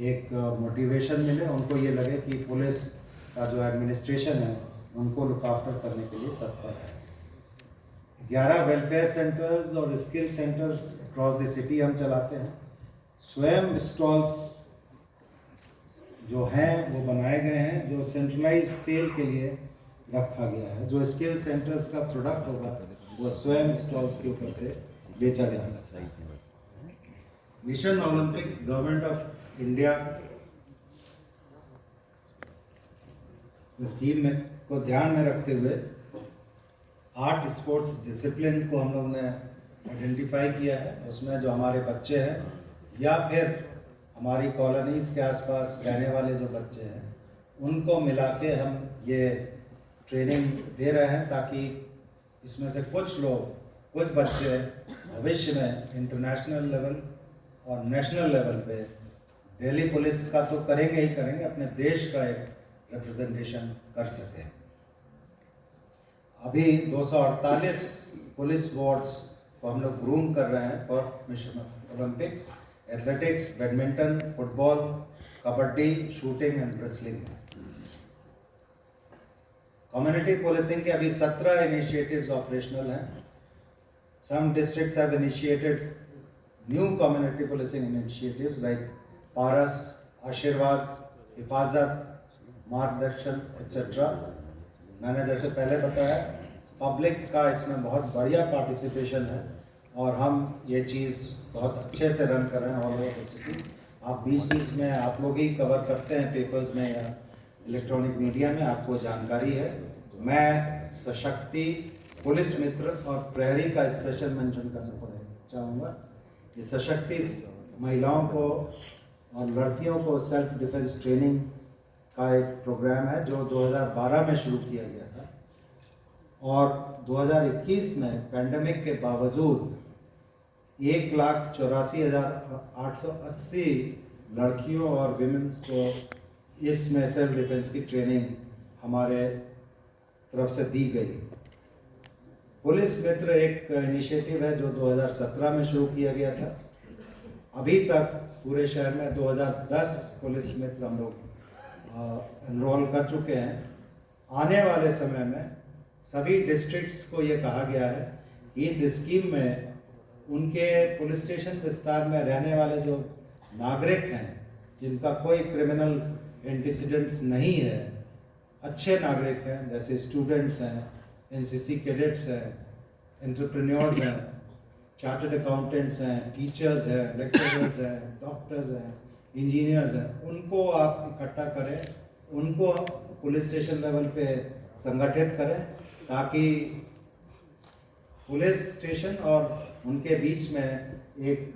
एक मोटिवेशन मिले, उनको ये लगे कि पुलिस का जो एडमिनिस्ट्रेशन है उनको लुक आफ्टर करने के लिए तत्पर है। 11 वेलफेयर सेंटर्स और skill centres across the city हम चलाते हैं। स्वयं स्टॉल्स जो हैं वो बनाए गए हैं, जो सेंट्रलाइज सेल के लिए रखा गया है। जो स्किल सेंटर्स का प्रोडक्ट होगा वो स्वयं स्टॉल्स के ऊपर से बेचा जा सकता है। Mission Olympics government of India scheme में को ध्यान में रखते हुए आर्ट स्पोर्ट्स डिसिप्लिन को हम लोग ने आइडेंटिफाई किया है। उसमें जो हमारे बच्चे हैं या फिर हमारी कॉलोनीज़ के आसपास रहने वाले जो बच्चे हैं उनको मिला के हम ये ट्रेनिंग दे रहे हैं, ताकि इसमें से कुछ बच्चे भविष्य में इंटरनेशनल लेवल और नेशनल लेवल पे दिल्ली पुलिस का तो करेंगे ही करेंगे, अपने देश का एक रिप्रेजेंटेशन कर सके। अभी 248 पुलिस वार्ड्स को हम लोग ग्रूम कर रहे हैं for mission Olympics, athletics, badminton, football, kabaddi, shooting and wrestling. Community policing के अभी 17 इनिशिएटिव्स ऑपरेशनल हैं। Some districts have initiated new community policing initiatives like Paras, Ashirwad, Hifazat, मार्गदर्शन एक्सेट्रा। मैंने जैसे पहले बताया, पब्लिक का इसमें बहुत बढ़िया पार्टिसिपेशन है और हम ये चीज़ बहुत अच्छे से रन कर रहे हैं ऑल ओवर द सिटी। आप बीच बीच में आप लोग ही कवर करते हैं पेपर्स में या इलेक्ट्रॉनिक मीडिया में, आपको जानकारी है। मैं सशक्ति, पुलिस मित्र और प्रहरी का स्पेशल मेंशन करना चाहूँगा। ये सशक्ति महिलाओं को और लड़कियों को सेल्फ डिफेंस ट्रेनिंग का एक प्रोग्राम है जो 2012 में शुरू किया गया था और 2021 में पैंडेमिक के बावजूद 1,84,880 लड़कियों और विमेंस को इसमें सेल्फ डिफेंस की ट्रेनिंग हमारे तरफ से दी गई। पुलिस मित्र एक इनिशिएटिव है जो 2017 में शुरू किया गया था। अभी तक पूरे शहर में 2010 पुलिस मित्र हम लोग एनरोल कर चुके हैं। आने वाले समय में सभी डिस्ट्रिक्ट्स को ये कहा गया है कि इस स्कीम में उनके पुलिस स्टेशन विस्तार में रहने वाले जो नागरिक हैं जिनका कोई क्रिमिनल एंटीसीडेंट्स नहीं है, अच्छे नागरिक हैं, जैसे स्टूडेंट्स हैं, एनसीसी कैडेट्स हैं, एंटरप्रेन्योर्स हैं, चार्टर्ड अकाउंटेंट्स हैं, टीचर्स हैं, लेक्चरर्स हैं, डॉक्टर्स हैं, इंजीनियर्स हैं, उनको आप इकट्ठा करें, उनको पुलिस स्टेशन लेवल पे संगठित करें ताकि पुलिस स्टेशन और उनके बीच में एक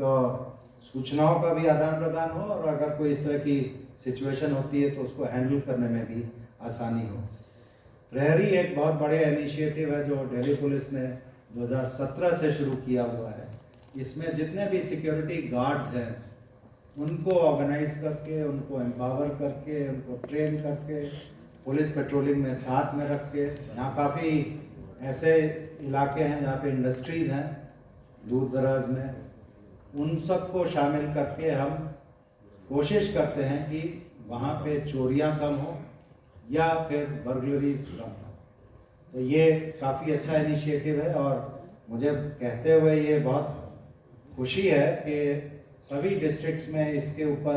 सूचनाओं का भी आदान प्रदान हो और अगर कोई इस तरह की सिचुएशन होती है तो उसको हैंडल करने में भी आसानी हो। प्रहरी एक बहुत बड़े इनिशिएटिव है जो दिल्ली पुलिस ने 2017 से शुरू किया हुआ है। इसमें जितने भी सिक्योरिटी गार्ड्स हैं उनको ऑर्गेनाइज करके, उनको एम्पावर करके, उनको ट्रेन करके, पुलिस पेट्रोलिंग में साथ में रख के, यहाँ काफ़ी ऐसे इलाके हैं जहाँ पे इंडस्ट्रीज़ हैं दूर दराज में, उन सबको शामिल करके हम कोशिश करते हैं कि वहाँ पे चोरियाँ कम हो या फिर बर्गलरीज कम हो। तो ये काफ़ी अच्छा इनिशिएटिव है और मुझे कहते हुए ये बहुत खुशी है कि सभी डिस्ट्रिक्ट्स में इसके ऊपर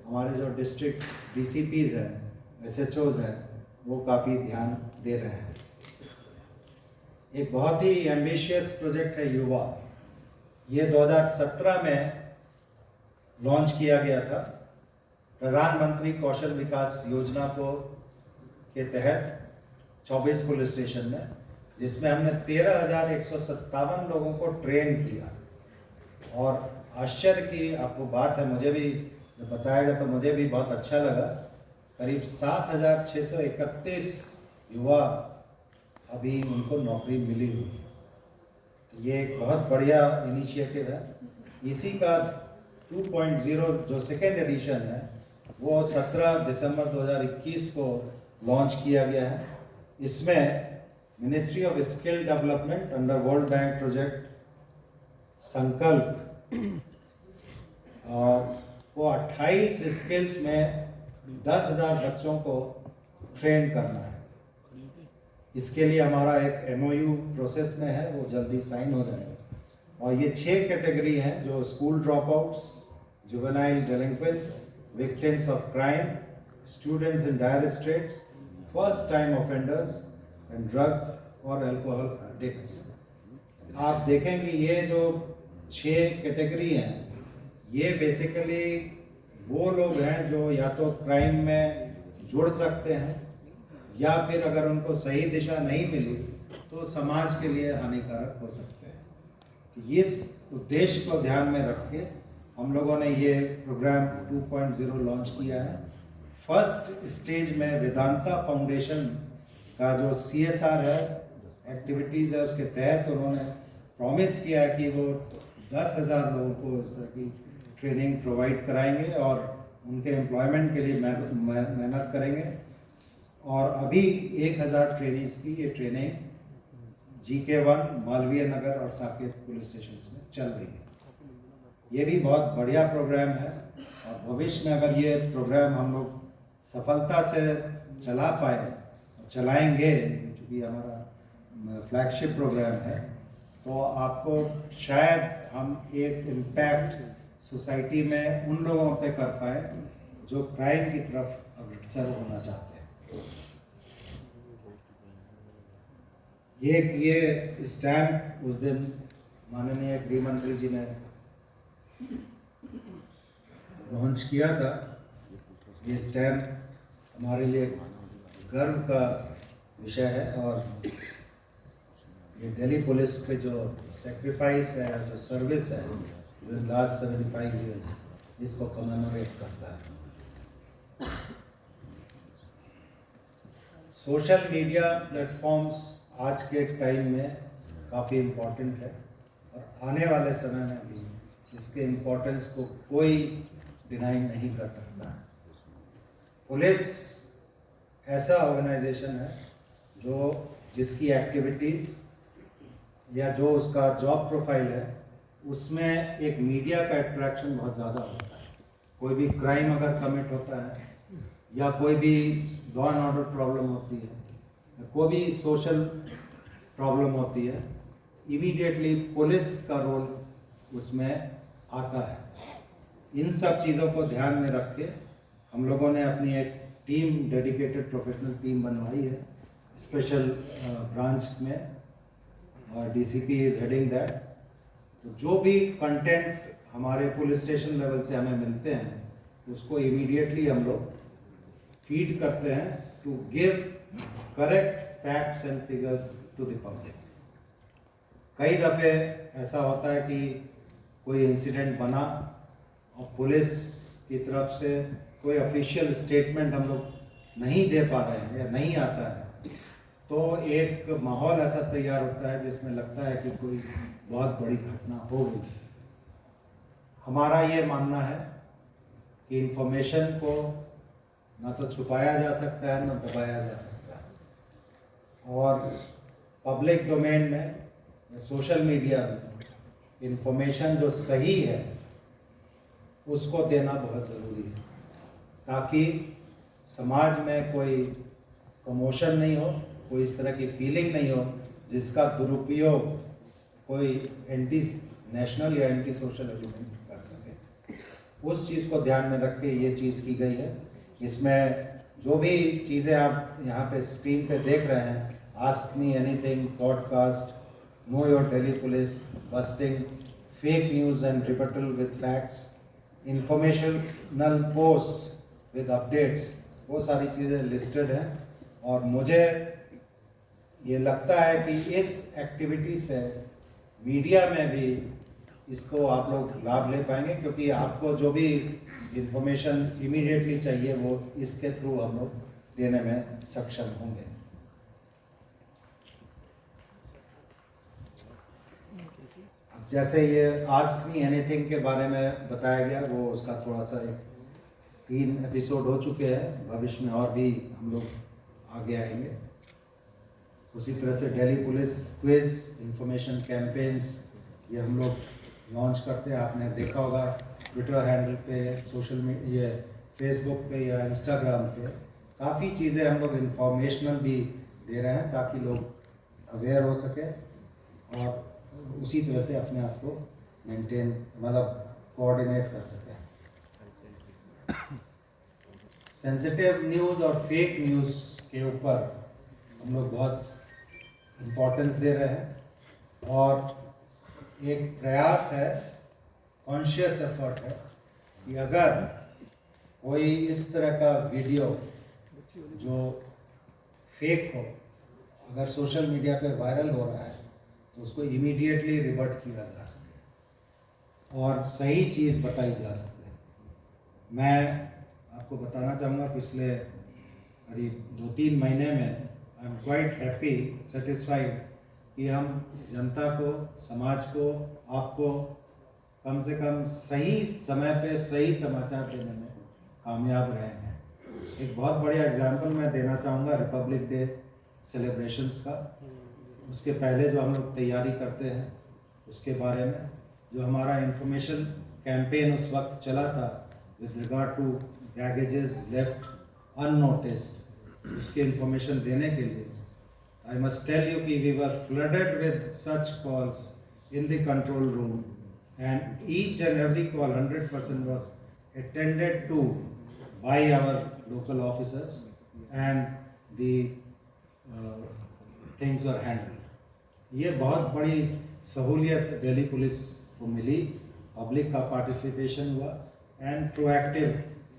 हमारे जो डिस्ट्रिक्ट डीसीपीज़ हैं, एसएचओज़ हैं, वो काफ़ी ध्यान दे रहे हैं। एक बहुत ही एम्बिशियस प्रोजेक्ट है युवा। ये 2017 में लॉन्च किया गया था प्रधानमंत्री कौशल विकास योजना को के तहत 24 पुलिस स्टेशन में, जिसमें हमने 13,157 लोगों को ट्रेन किया। और आश्चर्य की आपको बात है, मुझे भी जब बताया गया तो मुझे भी बहुत अच्छा लगा। करीब 7,631 युवा अभी उनको नौकरी मिली हुई है। तो ये एक बहुत बढ़िया इनिशिएटिव है। इसी का 2.0 जो सेकेंड एडिशन है वो 17 दिसंबर 2021 को लॉन्च किया गया है। इसमें ministry of skill development under world bank project संकल्प वो 28 स्किल्स में 10,000 बच्चों को ट्रेन करना है। इसके लिए हमारा एक MOU प्रोसेस में है, वो जल्दी साइन हो जाएगा। और ये 6 कैटेगरी हैं जो school drop outs, juvenile delinquents, victims of crime, students in dire straits, first time offenders and drug और अल्कोहल एडिक्ट्स। आप देखेंगे ये जो 6 कैटेगरी हैं ये बेसिकली वो लोग हैं जो या तो क्राइम में जुड़ सकते हैं या फिर अगर उनको सही दिशा नहीं मिली तो समाज के लिए हानिकारक हो सकते हैं। तो इस उद्देश्य को ध्यान में रख के हम लोगों ने ये प्रोग्राम 2.0 लॉन्च किया है। फर्स्ट स्टेज में वेदांता फाउंडेशन का जो CSR है, एक्टिविटीज़ है, उसके तहत उन्होंने प्रॉमिस किया है कि वो 10,000 लोगों को इस तरह की ट्रेनिंग प्रोवाइड कराएंगे और उनके एम्प्लॉयमेंट के लिए मेहनत करेंगे। और अभी 1,000 ट्रेनीज की ये ट्रेनिंग GK1, मालवीय नगर और साकेत पुलिस स्टेशन में चल रही है। ये भी बहुत बढ़िया प्रोग्राम है और भविष्य में अगर ये प्रोग्राम हम लोग सफलता से चला पाए और चलाएंगे, क्योंकि हमारा फ्लैगशिप प्रोग्राम है, तो आपको शायद हम एक इम्पैक्ट सोसाइटी में उन लोगों पे कर पाए जो क्राइम की तरफ अग्रसर होना चाहते हैं। ये स्टैम्प उस दिन माननीय गृह मंत्री जी ने लॉन्च किया था। ये स्टैम्प हमारे लिए गर्व का विषय है और ये दिल्ली पुलिस पे जो सेक्रीफाइस है, जो सर्विस है लास्ट 75 ईयर्स, इसको कमेमोरेट करता है। सोशल मीडिया प्लेटफॉर्म्स आज के टाइम में काफ़ी इम्पोर्टेंट है और आने वाले समय में भी इसके इम्पोर्टेंस को कोई डिनाई नहीं कर सकता है। पुलिस ऐसा ऑर्गेनाइजेशन है जिसकी एक्टिविटीज़ या जो उसका जॉब प्रोफाइल है उसमें एक मीडिया का अट्रैक्शन बहुत ज़्यादा होता है। कोई भी क्राइम अगर कमिट होता है या कोई भी लॉ एंड ऑर्डर प्रॉब्लम होती है, कोई भी सोशल प्रॉब्लम होती है, इमीडिएटली पुलिस का रोल उसमें आता है। इन सब चीज़ों को ध्यान में रख के हम लोगों ने अपनी एक टीम, डेडिकेटेड प्रोफेशनल टीम बनवाई है स्पेशल ब्रांच में, और डीसीपी इज हेडिंग दैट। तो जो भी कंटेंट हमारे पुलिस स्टेशन लेवल से हमें मिलते हैं उसको इमीडिएटली हम लोग फीड करते हैं to give correct facts and figures to the public. कई दफ़े ऐसा होता है कि कोई इंसिडेंट बना और पुलिस की तरफ से कोई ऑफिशियल स्टेटमेंट हम लोग नहीं दे पा रहे हैं या नहीं आता है, तो एक माहौल ऐसा तैयार होता है जिसमें लगता है कि कोई बहुत बड़ी घटना हो गई। हमारा ये मानना है कि इंफॉर्मेशन को ना तो छुपाया जा सकता है ना दबाया जा सकता है, और पब्लिक डोमेन में या सोशल मीडिया में इंफॉर्मेशन जो सही है उसको देना बहुत ज़रूरी है ताकि समाज में कोई कमोशन नहीं हो, कोई इस तरह की फीलिंग नहीं हो जिसका दुरुपयोग कोई एंटी नेशनल या एंटी सोशल एलिमेंट कर सके। उस चीज़ को ध्यान में रख के ये चीज़ की गई है। इसमें जो भी चीज़ें आप यहाँ पे स्क्रीन पे देख रहे हैं, ask me anything, podcast, know your Delhi police, busting fake news and rebuttal with facts, informational post with updates, वो सारी चीज़ें लिस्टेड हैं। और मुझे ये लगता है कि इस एक्टिविटी से मीडिया में भी इसको आप लोग लाभ ले पाएंगे, क्योंकि आपको जो भी इंफॉर्मेशन इमीडिएटली चाहिए वो इसके थ्रू हम लोग देने में सक्षम होंगे। अब जैसे ये आस्क मी एनीथिंग के बारे में बताया गया, वो उसका थोड़ा सा 3 एपिसोड हो चुके हैं, भविष्य में और भी हम लोग आगे आएंगे। उसी तरह से Delhi police quiz, information campaigns ये हम लोग लॉन्च करते हैं। आपने देखा होगा ट्विटर हैंडल पे, सोशल मीडिया, ये फेसबुक पे या इंस्टाग्राम पे काफ़ी चीज़ें हम लोग इंफॉर्मेशनल भी दे रहे हैं ताकि लोग अवेयर हो सके और उसी तरह से अपने आप को मेंटेन, मतलब कोऑर्डिनेट कर सके। सेंसिटिव न्यूज़ और फेक न्यूज़ के ऊपर हम लोग बहुत इम्पोर्टेंस दे रहे हैं और एक प्रयास है, कॉन्शियस एफर्ट है कि अगर कोई इस तरह का वीडियो जो फेक हो अगर सोशल मीडिया पे वायरल हो रहा है तो उसको इमीडिएटली रिवर्ट किया जा सके और सही चीज़ बताई जा सके। मैं आपको बताना चाहूँगा पिछले करीब 2-3 महीने में I am quite happy, satisfied कि हम जनता को, समाज को, आपको कम से कम सही समय पे सही समाचार देने में कामयाब रहे हैं। एक बहुत बढ़िया एग्जांपल मैं देना चाहूँगा रिपब्लिक डे सेलिब्रेशंस का। उसके पहले जो हम लोग तैयारी करते हैं उसके बारे में, जो हमारा इंफॉर्मेशन कैंपेन उस वक्त चला था with regard to baggages left unnoticed, उसके इंफॉर्मेशन देने के लिए आई मस्ट टेल यू कि we were flooded with such calls in the control room and each and every call 100% was attended to by our local officers and the things are handled. ये बहुत बड़ी सहूलियत Delhi police को मिली, public का participation हुआ and proactive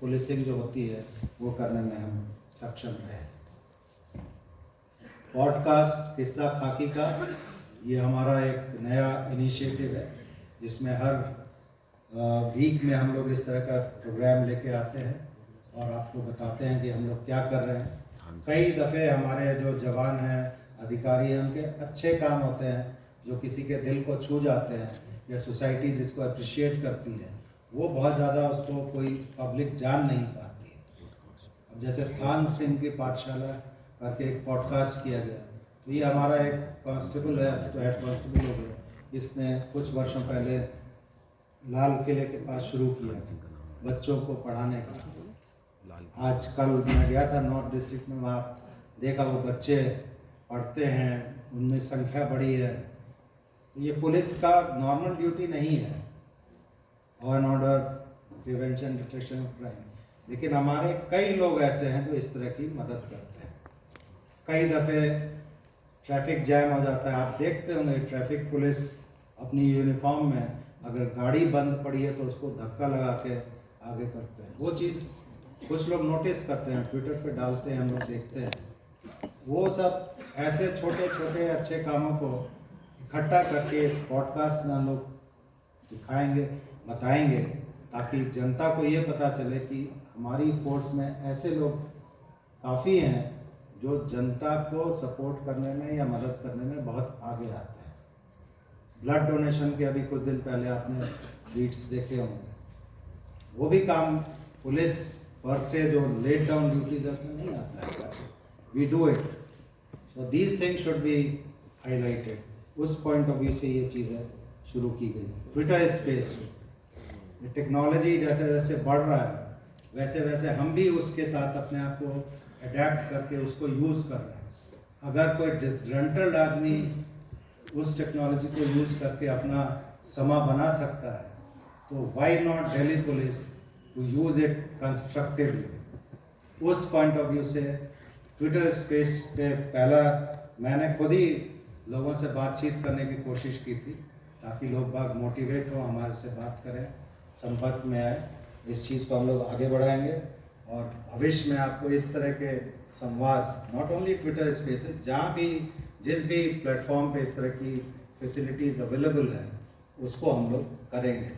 policing जो होती है वो करने में हम सक्षम रहे। पॉडकास्ट किस्सा खाकी का ये हमारा एक नया इनिशिएटिव है जिसमें हर वीक में हम लोग इस तरह का प्रोग्राम लेके आते हैं और आपको बताते हैं कि हम लोग क्या कर रहे हैं। कई दफ़े हमारे जो जवान हैं, अधिकारी हैं, उनके अच्छे काम होते हैं जो किसी के दिल को छू जाते हैं या सोसाइटी जिसको अप्रिशिएट करती है, वो बहुत ज़्यादा उसको कोई पब्लिक जान नहीं पाती है। अब जैसे थान सिंह की पाठशाला करके एक पॉडकास्ट किया गया, तो ये हमारा एक कांस्टेबल है, तो हेड कांस्टेबल हो गया, इसने कुछ वर्षों पहले लाल किले के पास शुरू किया बच्चों को पढ़ाने का। आज कल मैं गया था नॉर्थ डिस्ट्रिक्ट में, वहाँ देखा वो बच्चे पढ़ते हैं, उनमें संख्या बढ़ी है। ये पुलिस का नॉर्मल ड्यूटी नहीं है, law and order, prevention, detection of crime, लेकिन हमारे कई लोग ऐसे हैं जो इस तरह की मदद करते हैं। कई दफ़े ट्रैफिक जैम हो जाता है, आप देखते होंगे ट्रैफिक पुलिस अपनी यूनिफॉर्म में अगर गाड़ी बंद पड़ी है तो उसको धक्का लगा के आगे करते हैं। वो चीज़ कुछ लोग नोटिस करते हैं, ट्विटर पे डालते हैं, हम लोग देखते हैं। वो सब ऐसे छोटे छोटे अच्छे कामों को इकट्ठा करके इस पॉडकास्ट में हम लोग दिखाएंगे, बताएंगे, ताकि जनता को ये पता चले कि हमारी फोर्स में ऐसे लोग काफ़ी हैं जो जनता को सपोर्ट करने में या मदद करने में बहुत आगे आते हैं। ब्लड डोनेशन के अभी कुछ दिन पहले आपने ट्वीट्स देखे होंगे, वो भी काम पुलिस पर से जो लेट डाउन ड्यूटीज उसमें नहीं आता है, we do it. So these things should be highlighted. उस पॉइंट ऑफ व्यू से ये चीज़ें शुरू की गई। ट्विटर स्पेस, टेक्नोलॉजी जैसे जैसे बढ़ रहा है वैसे वैसे हम भी उसके साथ अपने आप को अडेप्ट करके उसको यूज़ कर रहे हैं। अगर कोई डिसग्रंटल्ड आदमी उस टेक्नोलॉजी को यूज़ करके अपना समा बना सकता है, तो why not Delhi police to use it constructively. उस पॉइंट ऑफ व्यू से ट्विटर स्पेस पे पहला मैंने खुद ही लोगों से बातचीत करने की कोशिश की थी, ताकि लोग बाग मोटिवेट हों, हमारे से बात करें, संपर्क में आए। इस चीज़ को हम लोग आगे बढ़ाएंगे और भविष्य में आपको इस तरह के संवाद, नॉट ओनली ट्विटर स्पेसेस, जहाँ भी जिस भी प्लेटफॉर्म पे इस तरह की फैसिलिटीज़ अवेलेबल है उसको हम लोग करेंगे।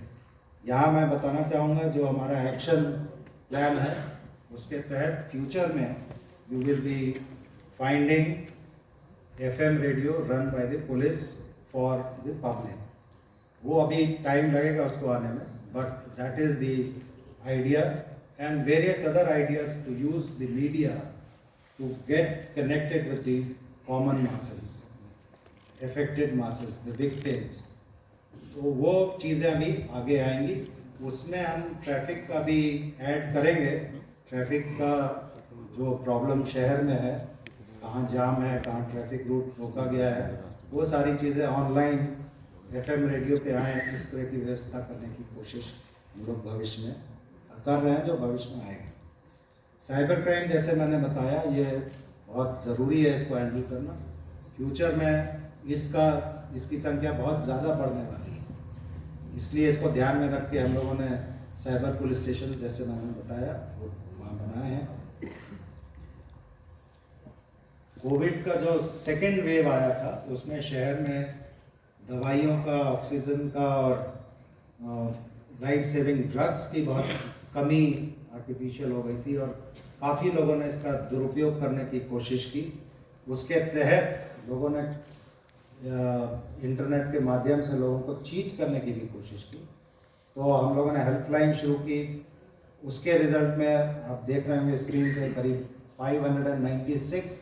यहाँ मैं बताना चाहूँगा जो हमारा एक्शन प्लान है उसके तहत फ्यूचर में you will be finding FM radio run by the police for the public. वो अभी टाइम लगेगा उसको आने में, but that is the idea and various other ideas to use the media to get connected with the common masses, affected masses, the victims। तो वो चीज़ें अभी आगे आएंगी। उसमें हम ट्रैफिक का भी ऐड करेंगे। ट्रैफिक का जो प्रॉब्लम शहर में है, कहाँ जाम है, कहाँ ट्रैफिक रूट रोका गया है, वो सारी चीज़ें ऑनलाइन FM रेडियो पे आए, इस तरह की व्यवस्था करने की कोशिश हम लोग भविष्य में कर रहे हैं, जो भविष्य में आएगा। साइबर क्राइम जैसे मैंने बताया, ये बहुत ज़रूरी है इसको हैंडल करना। फ्यूचर में इसकी संख्या बहुत ज़्यादा बढ़ने वाली है, इसलिए इसको ध्यान में रख के हम लोगों ने साइबर पुलिस स्टेशन जैसे मैंने बताया वो वहाँ बनाए हैं। कोविड का जो सेकेंड वेव आया था उसमें शहर में दवाइयों का, ऑक्सीजन का और लाइफ सेविंग ड्रग्स की बहुत कमी आर्टिफिशियल हो गई थी और काफ़ी लोगों ने इसका दुरुपयोग करने की कोशिश की। उसके तहत लोगों ने इंटरनेट के माध्यम से लोगों को चीट करने की भी कोशिश की, तो हम लोगों ने हेल्पलाइन शुरू की। उसके रिजल्ट में आप देख रहे होंगे स्क्रीन पे, करीब 596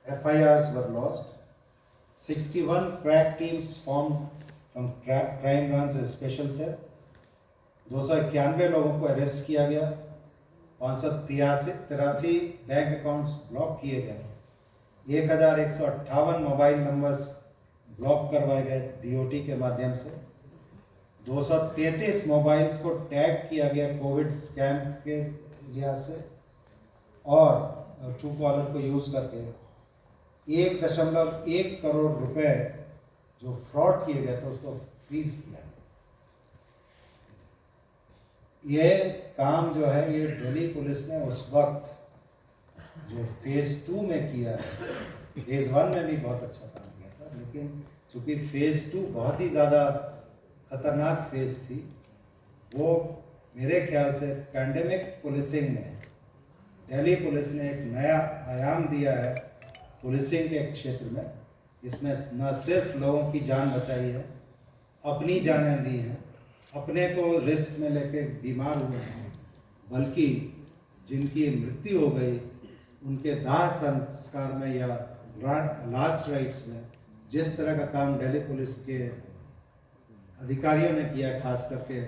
FIRs were lost, 61 crack teams formed from crime branch special cell, 291 लोगों को अरेस्ट किया गया, 583 बैंक अकाउंट्स ब्लॉक किए गए, 1158 मोबाइल नंबर्स ब्लॉक करवाए गए DOT के माध्यम से, 233 मोबाइल्स को टैग किया गया कोविड स्कैम के लिहाज से, और ट्रू कॉलर को यूज़ करके 1.1 करोड़ रुपए जो फ्रॉड किए गए थे उसको फ्रीज किया। ये काम जो है ये दिल्ली पुलिस ने उस वक्त जो फेज़ 2 में किया है, फेज़ 1 में भी बहुत अच्छा काम किया था, लेकिन चूँकि फेज़ 2 बहुत ही ज़्यादा खतरनाक फेज़ थी, वो मेरे ख्याल से पैंडेमिक पुलिसिंग में दिल्ली पुलिस ने एक नया आयाम दिया है पुलिसिंग के क्षेत्र में। इसमें न सिर्फ लोगों की जान बचाई है, अपनी जानें दी हैं, अपने को रिस्क में लेके बीमार हुए हैं, बल्कि जिनकी मृत्यु हो गई उनके दाह संस्कार में या लास्ट राइट्स में जिस तरह का काम दिल्ली पुलिस के अधिकारियों ने किया, खास करके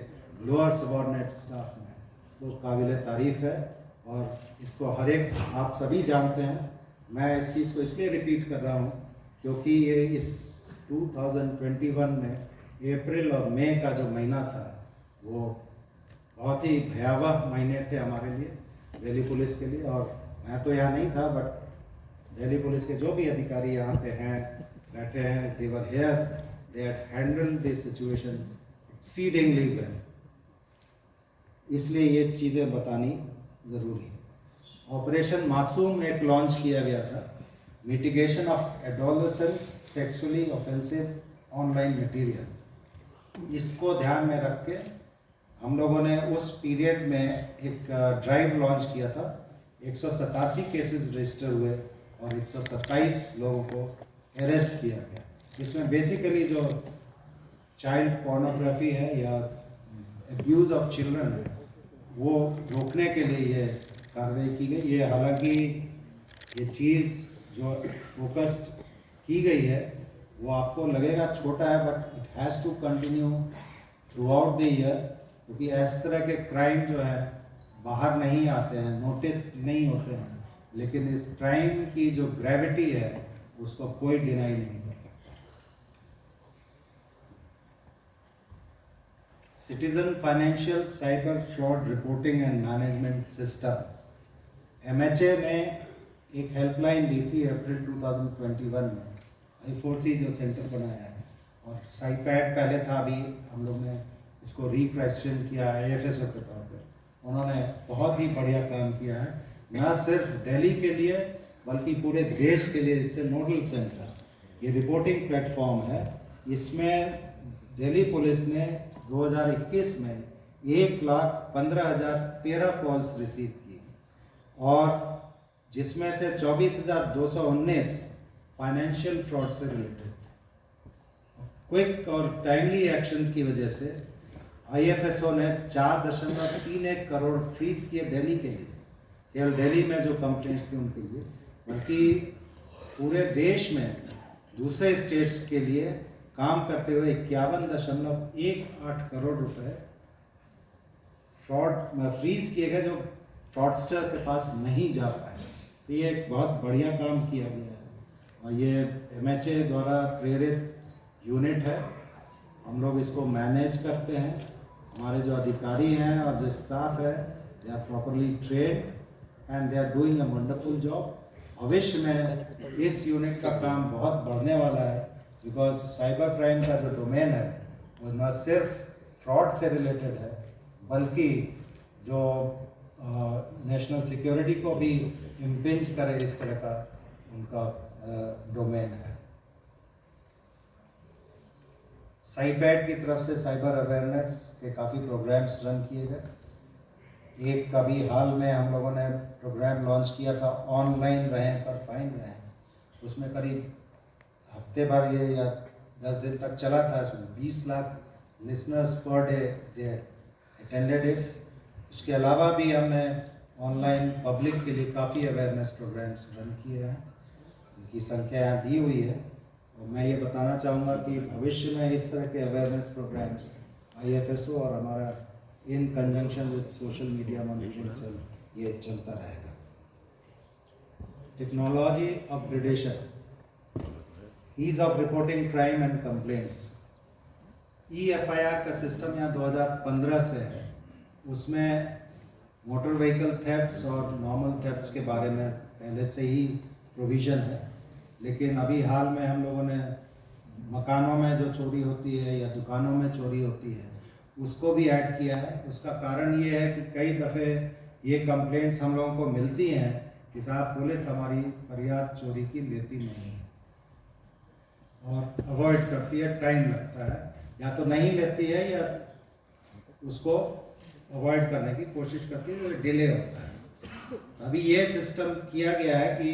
लोअर सबऑर्डिनेट स्टाफ में, वो काबिल तारीफ है। और इसको हर एक आप सभी जानते हैं। मैं इस चीज़ को इसलिए रिपीट कर रहा हूँ क्योंकि ये इस 2021 में अप्रैल और मई का जो महीना था वो बहुत ही भयावह महीने थे हमारे लिए, दिल्ली पुलिस के लिए। और मैं तो यहाँ नहीं था, बट दिल्ली पुलिस के जो भी अधिकारी यहाँ पे हैं, बैठे हैं, they were here, they had handled the situation exceedingly well। इसलिए ये चीज़ें बतानी ज़रूरी है। ऑपरेशन मासूम एक लॉन्च किया गया था, mitigation of adolescent sexually offensive online material. इसको ध्यान में रख के हम लोगों ने उस पीरियड में एक ड्राइव लॉन्च किया था। 187 केसेस रजिस्टर हुए और 127 लोगों को अरेस्ट किया गया। इसमें बेसिकली जो चाइल्ड पोर्नोग्राफी है या एब्यूज़ ऑफ चिल्ड्रन है, वो रोकने के लिए ये कार्रवाई की गई। ये हालांकि ये चीज़ जो फोकस्ड की गई है वो आपको लगेगा छोटा है, but it has to continue throughout the year, क्योंकि इस तरह के क्राइम जो है बाहर नहीं आते हैं, नोटिस नहीं होते हैं, लेकिन इस क्राइम की जो ग्रेविटी है उसको कोई डिनाई नहीं कर सकता। Citizen financial cyber fraud reporting and management system, MHA ने एक हेल्पलाइन दी थी अप्रैल 2021 में, I4C जो सेंटर बनाया है, और साइपैड पहले था, अभी हम लोग ने इसको रिक्वेश्चन किया IFSO के तौर पर। उन्होंने बहुत ही बढ़िया काम किया है, न सिर्फ दिल्ली के लिए बल्कि पूरे देश के लिए। इट्स ए नोडल सेंटर, ये रिपोर्टिंग प्लेटफॉर्म है। इसमें दिल्ली पुलिस ने 2021 में 1,15,013 कॉल्स रिसीव की और जिसमें से 24,219 फाइनेंशियल फ्रॉड से रिलेटेड थे। क्विक और टाइमली एक्शन की वजह से IFSO ने 4.31 करोड़ फ्रीज किए दिल्ली के लिए, केवल दिल्ली में जो कंप्लेंट्स थी उनके लिए, बल्कि पूरे देश में दूसरे स्टेट्स के लिए काम करते हुए 51.18 करोड़ रुपए फ्रॉड में फ्रीज किए गए, जो फ्रॉडस्टर के पास नहीं जा पाए। तो ये एक बहुत बढ़िया काम किया गया है और ये MHA द्वारा प्रेरित यूनिट है। हम लोग इसको मैनेज करते हैं। हमारे जो अधिकारी हैं और जो स्टाफ है, they are properly trained and they are doing a wonderful job. भविष्य में इस यूनिट का काम बहुत बढ़ने वाला है, बिकॉज साइबर क्राइम का जो डोमेन है वो न सिर्फ फ्रॉड से रिलेटेड है, बल्कि जो नेशनल सिक्योरिटी को भी इम्पिंज करे, इस तरह का उनका डोमेन है। साइपैड की तरफ से साइबर अवेयरनेस के काफ़ी प्रोग्राम्स रन किए गए। एक कभी हाल में हम लोगों ने प्रोग्राम लॉन्च किया था, ऑनलाइन रहें पर फाइन रहें। उसमें करीब हफ्ते भर ये या 10 दिन तक चला था। इसमें 20 lakh listeners per day they attended it. उसके अलावा भी हमने ऑनलाइन पब्लिक के लिए काफ़ी अवेयरनेस प्रोग्राम्स रन किए हैं, उनकी संख्या यहाँ दी हुई है। और मैं ये बताना चाहूँगा कि भविष्य में इस तरह के अवेयरनेस प्रोग्राम्स IFSO और हमारा in conjunction with social media monitoring cell ये चलता रहेगा। Technology upgradation, ease of reporting crime and complaints. EFIR का सिस्टम यहाँ 2015 से है। उसमें मोटर व्हीकल थेफ्ट्स और नॉर्मल थेफ्ट्स के बारे में पहले से ही प्रोविज़न है, लेकिन अभी हाल में हम लोगों ने मकानों में जो चोरी होती है या दुकानों में चोरी होती है उसको भी ऐड किया है। उसका कारण ये है कि कई दफ़े ये कंप्लेंट्स हम लोगों को मिलती हैं कि साहब पुलिस हमारी फरियाद चोरी की लेती नहीं है और अवॉइड करती है, टाइम लगता है, या तो नहीं लेती है या उसको अवॉइड करने की कोशिश करती है, तो डिले होता है। अभी ये सिस्टम किया गया है कि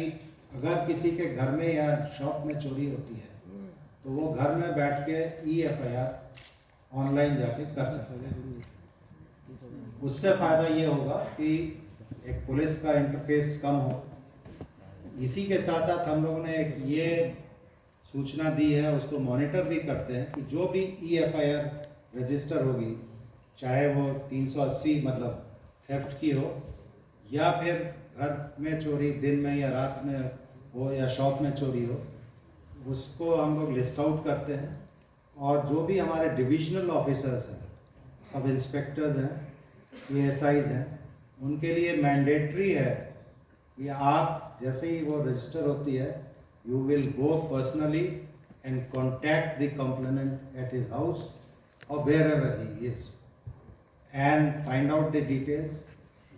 अगर किसी के घर में या शॉप में चोरी होती है तो वो घर में बैठ के EFIR ऑनलाइन जाके कर सकते हैं। उससे फ़ायदा ये होगा कि एक पुलिस का इंटरफेस कम हो। इसी के साथ साथ हम लोगों ने एक ये सूचना दी है, उसको मॉनिटर भी करते हैं कि जो भी EFIR रजिस्टर होगी, चाहे वो 380 मतलब थेफ्ट की हो या फिर घर में चोरी दिन में या रात में हो या शॉप में चोरी हो, उसको हम लोग लिस्ट आउट करते हैं। और जो भी हमारे डिविजनल ऑफिसर्स हैं, सब इंस्पेक्टर्स हैं, ASIs हैं, उनके लिए मैंडेटरी है कि आप जैसे ही वो रजिस्टर होती है, you will go personally and contact the complainant at his house or wherever he is and find out the details,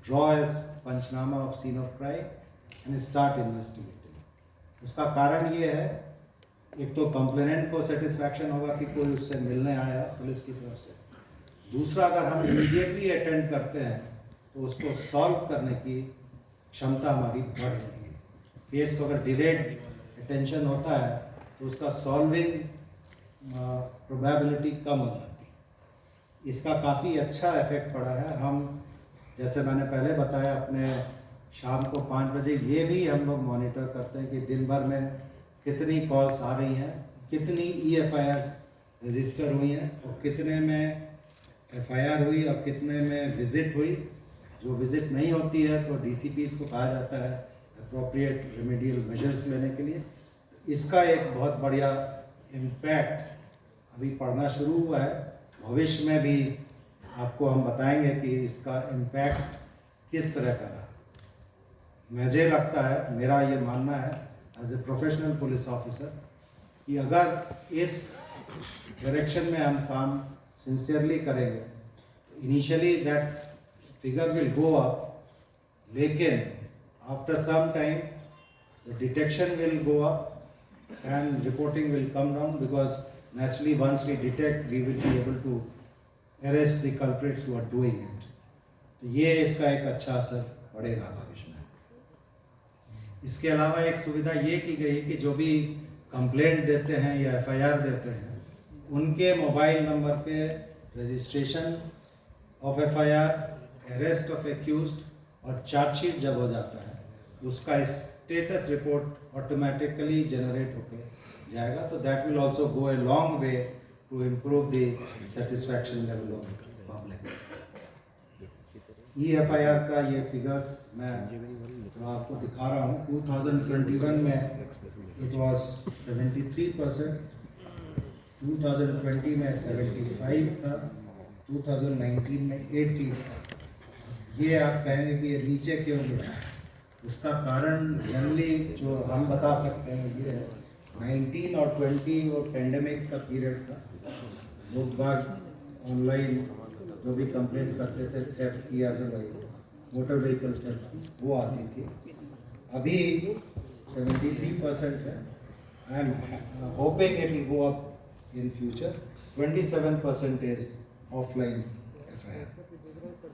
draw a panchnama of scene of crime and start investigating. उसका कारण ये है, एक तो complainant को satisfaction होगा कि कोई उससे मिलने आया पुलिस की तरफ से, दूसरा अगर हम इमीडिएटली अटेंड करते हैं तो उसको सॉल्व करने की क्षमता हमारी बढ़ जाएगी। केस को अगर डिलेड अटेंशन होता है तो उसका सॉल्विंग प्रोबेबिलिटी कम हो जाती है। इसका काफ़ी अच्छा इफेक्ट पड़ा है। हम जैसे मैंने पहले बताया, अपने शाम को 5 बजे ये भी हम लोग मॉनिटर करते हैं कि दिन भर में कितनी कॉल्स आ रही हैं, कितनी EFIRs रजिस्टर हुई हैं और कितने में FIR हुई और कितने में विज़िट हुई। जो विज़िट नहीं होती है तो DCPs को कहा जाता है अप्रोप्रिएट रेमेडियल मेजर्स लेने के लिए। इसका एक बहुत बढ़िया इम्पैक्ट अभी पड़ना शुरू हुआ है। भविष्य में भी आपको हम बताएंगे कि इसका इम्पैक्ट किस तरह का रहा। मुझे लगता है, मेरा ये मानना है as a professional police officer, कि अगर इस डायरेक्शन में हम काम सिंसियरली करेंगे तो initially that figure will go up, लेकिन after some time the detection will go up and reporting will come down, because naturally once we detect we will be able to arrest the culprits who are doing it. तो ये इसका एक अच्छा असर पड़ेगा भविष्य में। इसके अलावा एक सुविधा ये की गई कि जो भी कंप्लेंट देते हैं या FIR देते हैं, उनके मोबाइल नंबर पे registration of FIR, arrest of accused और चार्जशीट जब हो जाता है, उसका स्टेटस रिपोर्ट ऑटोमेटिकली जनरेट होके जाएगा। तो that will also go a long way to improve the satisfaction level of public. EFIR का ये फिगर्स मैं तो आपको दिखा रहा हूँ। 2021 में इट वाज 73%, 2020 में 75 था, 2019 में 80 था। ये आप कहेंगे कि ये नीचे क्यों गया? उसका कारण जनरली जो हम बता सकते हैं ये है, 19 और 20 वो पेंडेमिक का पीरियड था। लोग बाग ऑनलाइन जो भी कंप्लेंट करते थे थेफ्ट की, अदरवाइज मोटर व्हीकल थेफ्ट की, वो आती थी। अभी 73% है। I am hoping it will go up in future. 27% is offline FIR।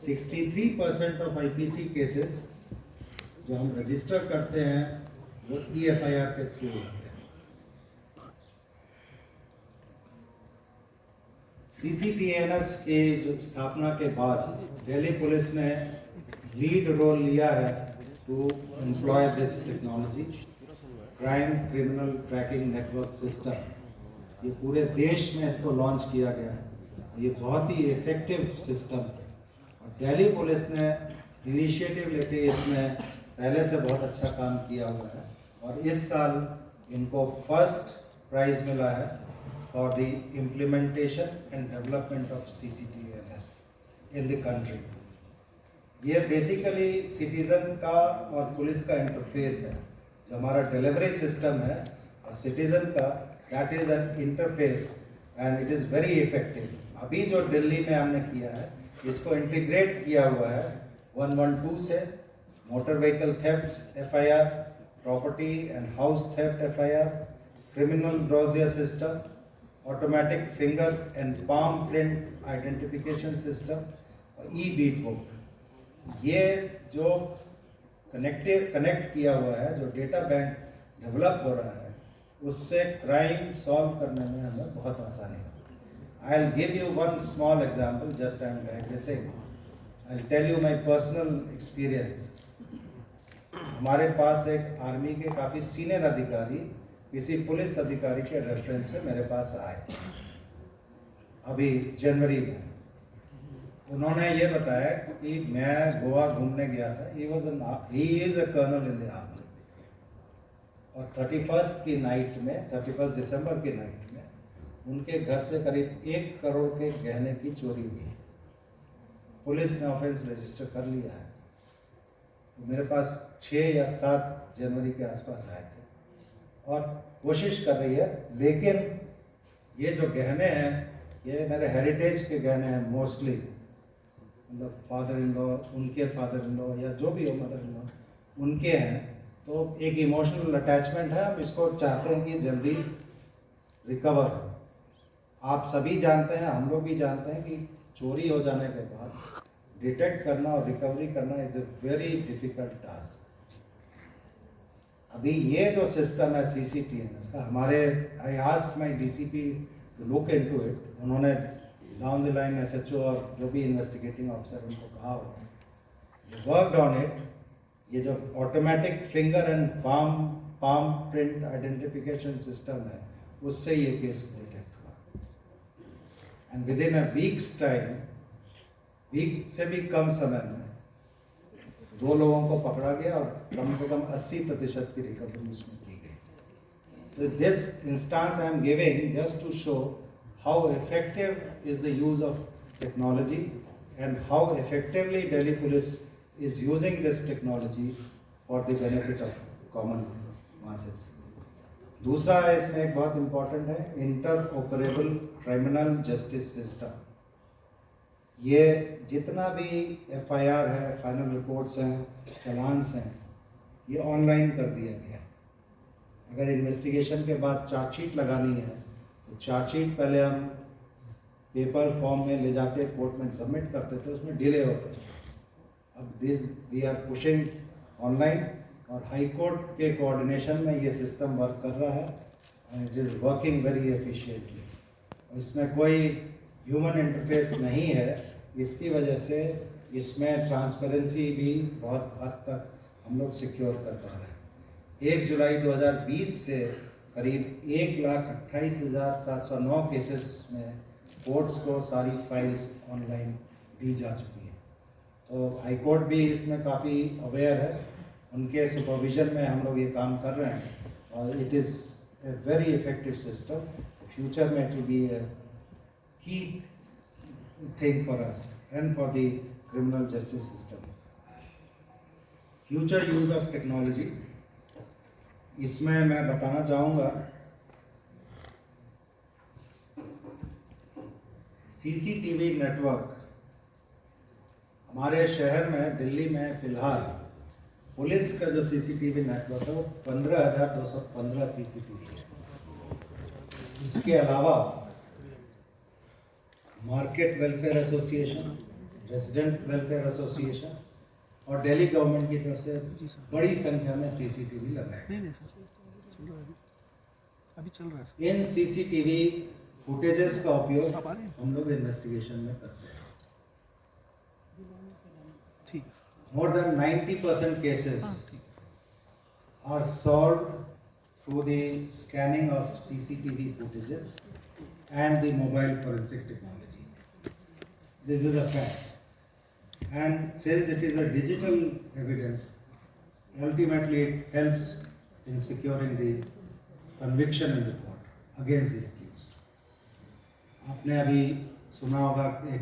63% of IPC cases जो हम रजिस्टर करते हैं वो EFIR के थ्रू होते हैं। CCTNS के जो स्थापना के बाद दिल्ली पुलिस ने लीड रोल लिया है to employ this technology, crime criminal tracking network system. ये पूरे देश में इसको लॉन्च किया गया है। ये बहुत ही इफेक्टिव सिस्टम है और दिल्ली पुलिस ने इनिशिएटिव लेके इसमें पहले से बहुत अच्छा काम किया हुआ है और इस साल इनको फर्स्ट प्राइज मिला है for the implementation and development of CCTNS in the country. ये बेसिकली सिटीजन का और पुलिस का इंटरफेस है। जो हमारा डिलीवरी सिस्टम है और सिटीजन का, that is an interface and it is very effective. अभी जो दिल्ली में हमने किया है, इसको इंटीग्रेट किया हुआ है 112 से, motor vehicle theft FIR, property and house theft FIR, criminal dossier system automatic finger and palm print identification system और ई बीट बुक। ये जो कनेक्ट किया हुआ है, जो डेटा बैंक डेवलप हो रहा है, उससे क्राइम सॉल्व करने में हमें बहुत आसानी है। I'll give you one small example, just I'm digressing. I'll tell you my personal experience. हमारे पास एक आर्मी के काफ़ी सीनियर अधिकारी किसी पुलिस अधिकारी के रेफरेंस से मेरे पास आए अभी जनवरी में। उन्होंने ये बताया कि मैं गोवा घूमने गया था। He is a colonel in the army. और 31st की नाइट में, 31 दिसंबर की नाइट में उनके घर से करीब 1 करोड़ के गहने की चोरी हुई है। पुलिस ने ऑफेंस रजिस्टर कर लिया है। तो मेरे पास 6 या 7 जनवरी के आसपास आए थे और कोशिश कर रही है, लेकिन ये जो गहने हैं ये मेरे हेरिटेज के गहने हैं मोस्टली, मतलब फादर इन लॉ, उनके फादर इन लॉ या जो भी हो मदर इन लॉ उनके हैं। तो एक इमोशनल अटैचमेंट है, हम इसको चाहते हैं कि जल्दी रिकवर हो। आप सभी जानते हैं, हम लोग भी जानते हैं कि चोरी हो जाने के बाद डिटेक्ट करना और रिकवरी करना is a very difficult task. अभी ये जो सिस्टम है CCTNS का, हमारे I asked my DCP to look into it. उन्होंने डाउन द लाइन SHO और जो भी इन्वेस्टिगेटिंग ऑफिसर उनको कहा होगा, वर्कड ऑन इट। ये जो automatic finger and palm print identification system है, उससे ये केस डिटेक्ट हुआ and within a week's time, week से भी कम समय में 2 लोगों को पकड़ा गया और कम से कम 80% की रिकवरी उसमें की गई। तो this instance I am giving just to show how effective is the use of technology and how effectively Delhi police is using this technology for the benefit of common masses. दूसरा इसमें एक बहुत इम्पोर्टेंट है interoperable criminal justice system. ये जितना भी FIR है, final reports हैं, चलान्स हैं, ये ऑनलाइन कर दिया गया। अगर इन्वेस्टिगेशन के बाद चार्जशीट लगानी है तो चार्जशीट पहले हम पेपर फॉर्म में ले जाके कोर्ट में सबमिट करते थे, उसमें डिले होते थे। अब this we are pushing online और हाई कोर्ट के कोऑर्डिनेशन में ये सिस्टम वर्क कर रहा है and it is working very efficiently. इसमें कोई ह्यूमन इंटरफेस नहीं है, इसकी वजह से इसमें ट्रांसपेरेंसी भी बहुत हद तक हम लोग सिक्योर कर पा रहे हैं। 1 जुलाई 2020 से करीब 1,28,709 केसेस में कोर्ट्स को सारी फाइल्स ऑनलाइन दी जा चुकी है। तो हाई कोर्ट भी इसमें काफ़ी अवेयर है, उनके सुपरविजन में हम लोग ये काम कर रहे हैं और it is a very effective system. Future में it will be A key thing for us and for the criminal justice system. Future use of technology, इसमें मैं बताना चाहूँगा CCTV नेटवर्क हमारे शहर में, दिल्ली में फिलहाल पुलिस का जो CCTV नेटवर्क है वो 15,215 CCTV है। इसके अलावा market welfare association, resident welfare association और दिल्ली गवर्नमेंट की तरफ से बड़ी संख्या में CCTV लगाए गए।
अभी चल रहा है।
इन CCTV फुटेजेस का उपयोग हम लोग इन्वेस्टिगेशन में करते हैं।
ठीक है।
More than 90% cases are solved through the scanning of CCTV footages and the mobile forensic technology. This is a fact. And since it is a digital evidence, ultimately it helps in securing the conviction in the court against the accused. आपने अभी सुना होगा कि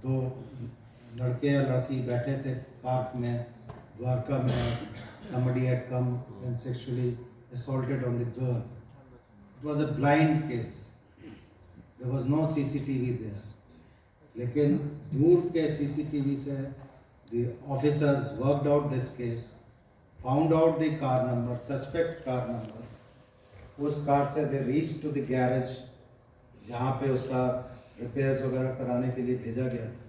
2 लड़के और लड़की बैठे थे पार्क में द्वारका में, somebody had come and sexually assaulted on the girl. It was a blind case. There was no CCTV there. लेकिन दूर के CCTV से the officers worked out this case, found out the car number, suspect car number. उस car से they reached to the garage जहाँ पे उसका repairs वगैरह कराने के लिए भेजा गया था,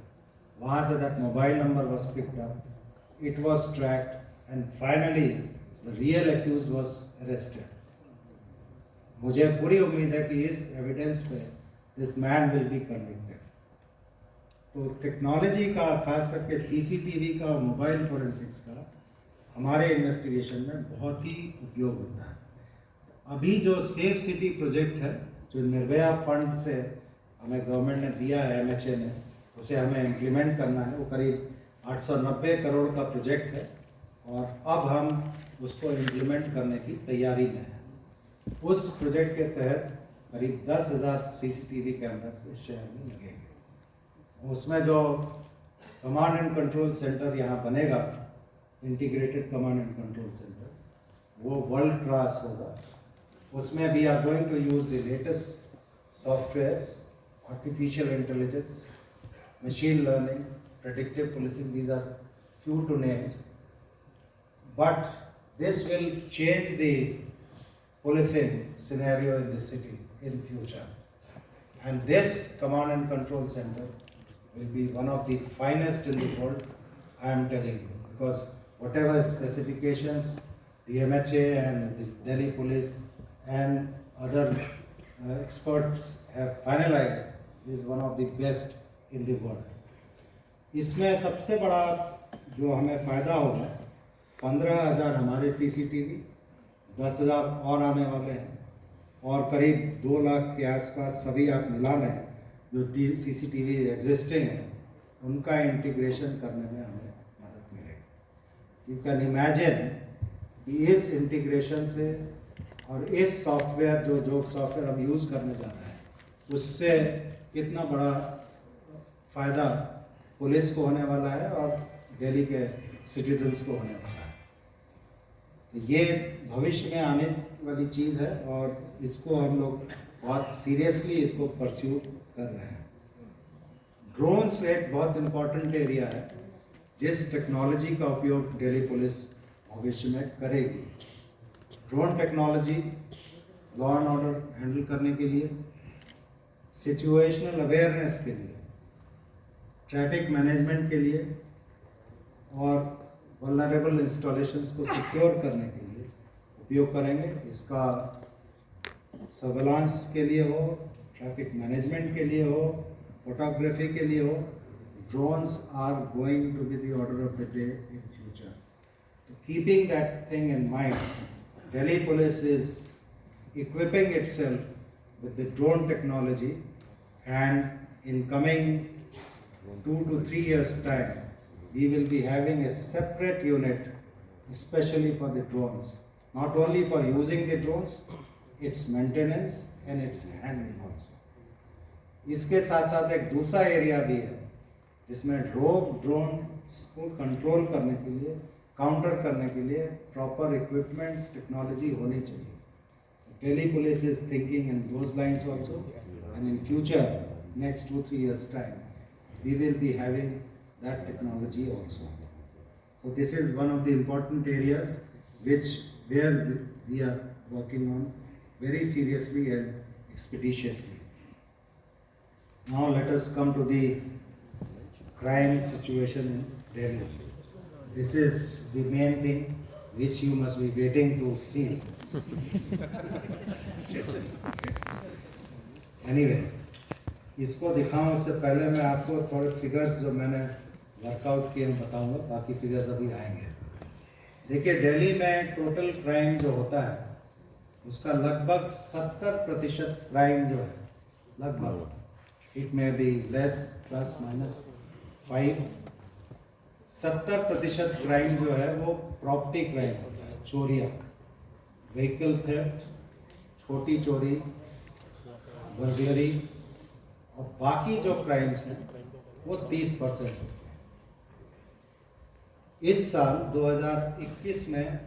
वहाँ से that mobile number was picked up, it was tracked and finally the real accused was arrested. मुझे पूरी उम्मीद है कि इस एविडेंस पे this man will be convicted. तो टेक्नोलॉजी का, खास करके सीसीटीवी का और मोबाइल फोरेंसिक्स का हमारे इन्वेस्टिगेशन में बहुत ही उपयोग होता है। अभी जो सेफ सिटी प्रोजेक्ट है, जो निर्भया फंड से हमें गवर्नमेंट ने दिया है, एमएचए ने, उसे हमें इम्प्लीमेंट करना है। वो करीब 890 करोड़ का प्रोजेक्ट है और अब हम उसको इम्प्लीमेंट करने की तैयारी में हैं। उस प्रोजेक्ट के तहत करीब 10,000 सीसीटीवी कैमरास इस शहर में लगेंगे। उसमें जो कमांड एंड कंट्रोल सेंटर यहाँ बनेगा, integrated command and control centre, वो वर्ल्ड क्लास होगा। उसमें we are going to use the latest softwares, artificial intelligence, machine learning, predictive policing. These are few to names, but this will change the policing scenario in the city in future. And this command and control center will be one of the finest in the world, I am telling you, because whatever specifications the MHA and the Delhi police and other experts have finalized, is one of the best in the world. इसमें सबसे बड़ा जो हमें फ़ायदा होगा, 15,000 हमारे CCTV, 10,000 और आने वाले हैं और करीब 2 लाख के आसपास सभी आप मिला लें जो सीसीटीवी एग्जिस्टिंग है, उनका इंटीग्रेशन करने में हमें मदद मिलेगी। यू कैन इमेजिन कि इस इंटीग्रेशन से और इस सॉफ्टवेयर जो सॉफ्टवेयर हम यूज़ करने जा रहे हैं, उससे कितना बड़ा फ़ायदा पुलिस को होने वाला है और दिल्ली के सिटीजन्स को होने वाला है। तो ये भविष्य में आने वाली चीज़ है और इसको हम लोग बहुत सीरियसली इसको परस्यू कर रहे हैं। ड्रोन्स एक बहुत इम्पॉर्टेंट एरिया है जिस टेक्नोलॉजी का उपयोग दिल्ली पुलिस भविष्य में करेगी। Drone technology law and order handle करने के लिए, सिचुएशनल अवेयरनेस के लिए, ट्रैफिक मैनेजमेंट के लिए और वल्नरेबल इंस्टॉलेशंस को सिक्योर करने के लिए उपयोग करेंगे। इसका सर्वेलांस के लिए हो, ट्रैफिक मैनेजमेंट के लिए हो, फोटोग्राफी के लिए हो, drones are going to be the order of the day in future. तो keeping that thing in mind, Delhi police is equipping itself with the drone technology, and in coming 2 to 3 years time we will be having a separate unit especially for the drones, not only for using the drones, its maintenance and its handling also. इसके साथ साथ एक दूसरा area भी है जिसमें रोग drone को कंट्रोल करने के लिए, काउंटर करने के लिए प्रॉपर इक्विपमेंट टेक्नोलॉजी होनी चाहिए। Delhi police is thinking in those lines also, and in future, next 2-3 years time, we will be having that technology also. So this is one of the important areas where we are working on very seriously and expeditiously. Now let us come to the crime situation in Delhi. This is the main thing which you must be waiting to see. Anyway, इसको दिखाऊं उससे पहले मैं आपको थोड़े figures जो मैंने workout किए बताऊंगा, बाकी फिगर्स अभी आएंगे। देखिए, दिल्ली में टोटल क्राइम जो होता है उसका लगभग 70% क्राइम जो है, लगभग, इट में be less plus minus 5, 70% crime जो है वो प्रॉपर्टी क्राइम होता है, चोरियाँ, व्हीकल थेफ्ट, छोटी चोरी, बर्गलरी, और बाकी जो क्राइम्स हैं वो 30% होते हैं। इस साल 2021 में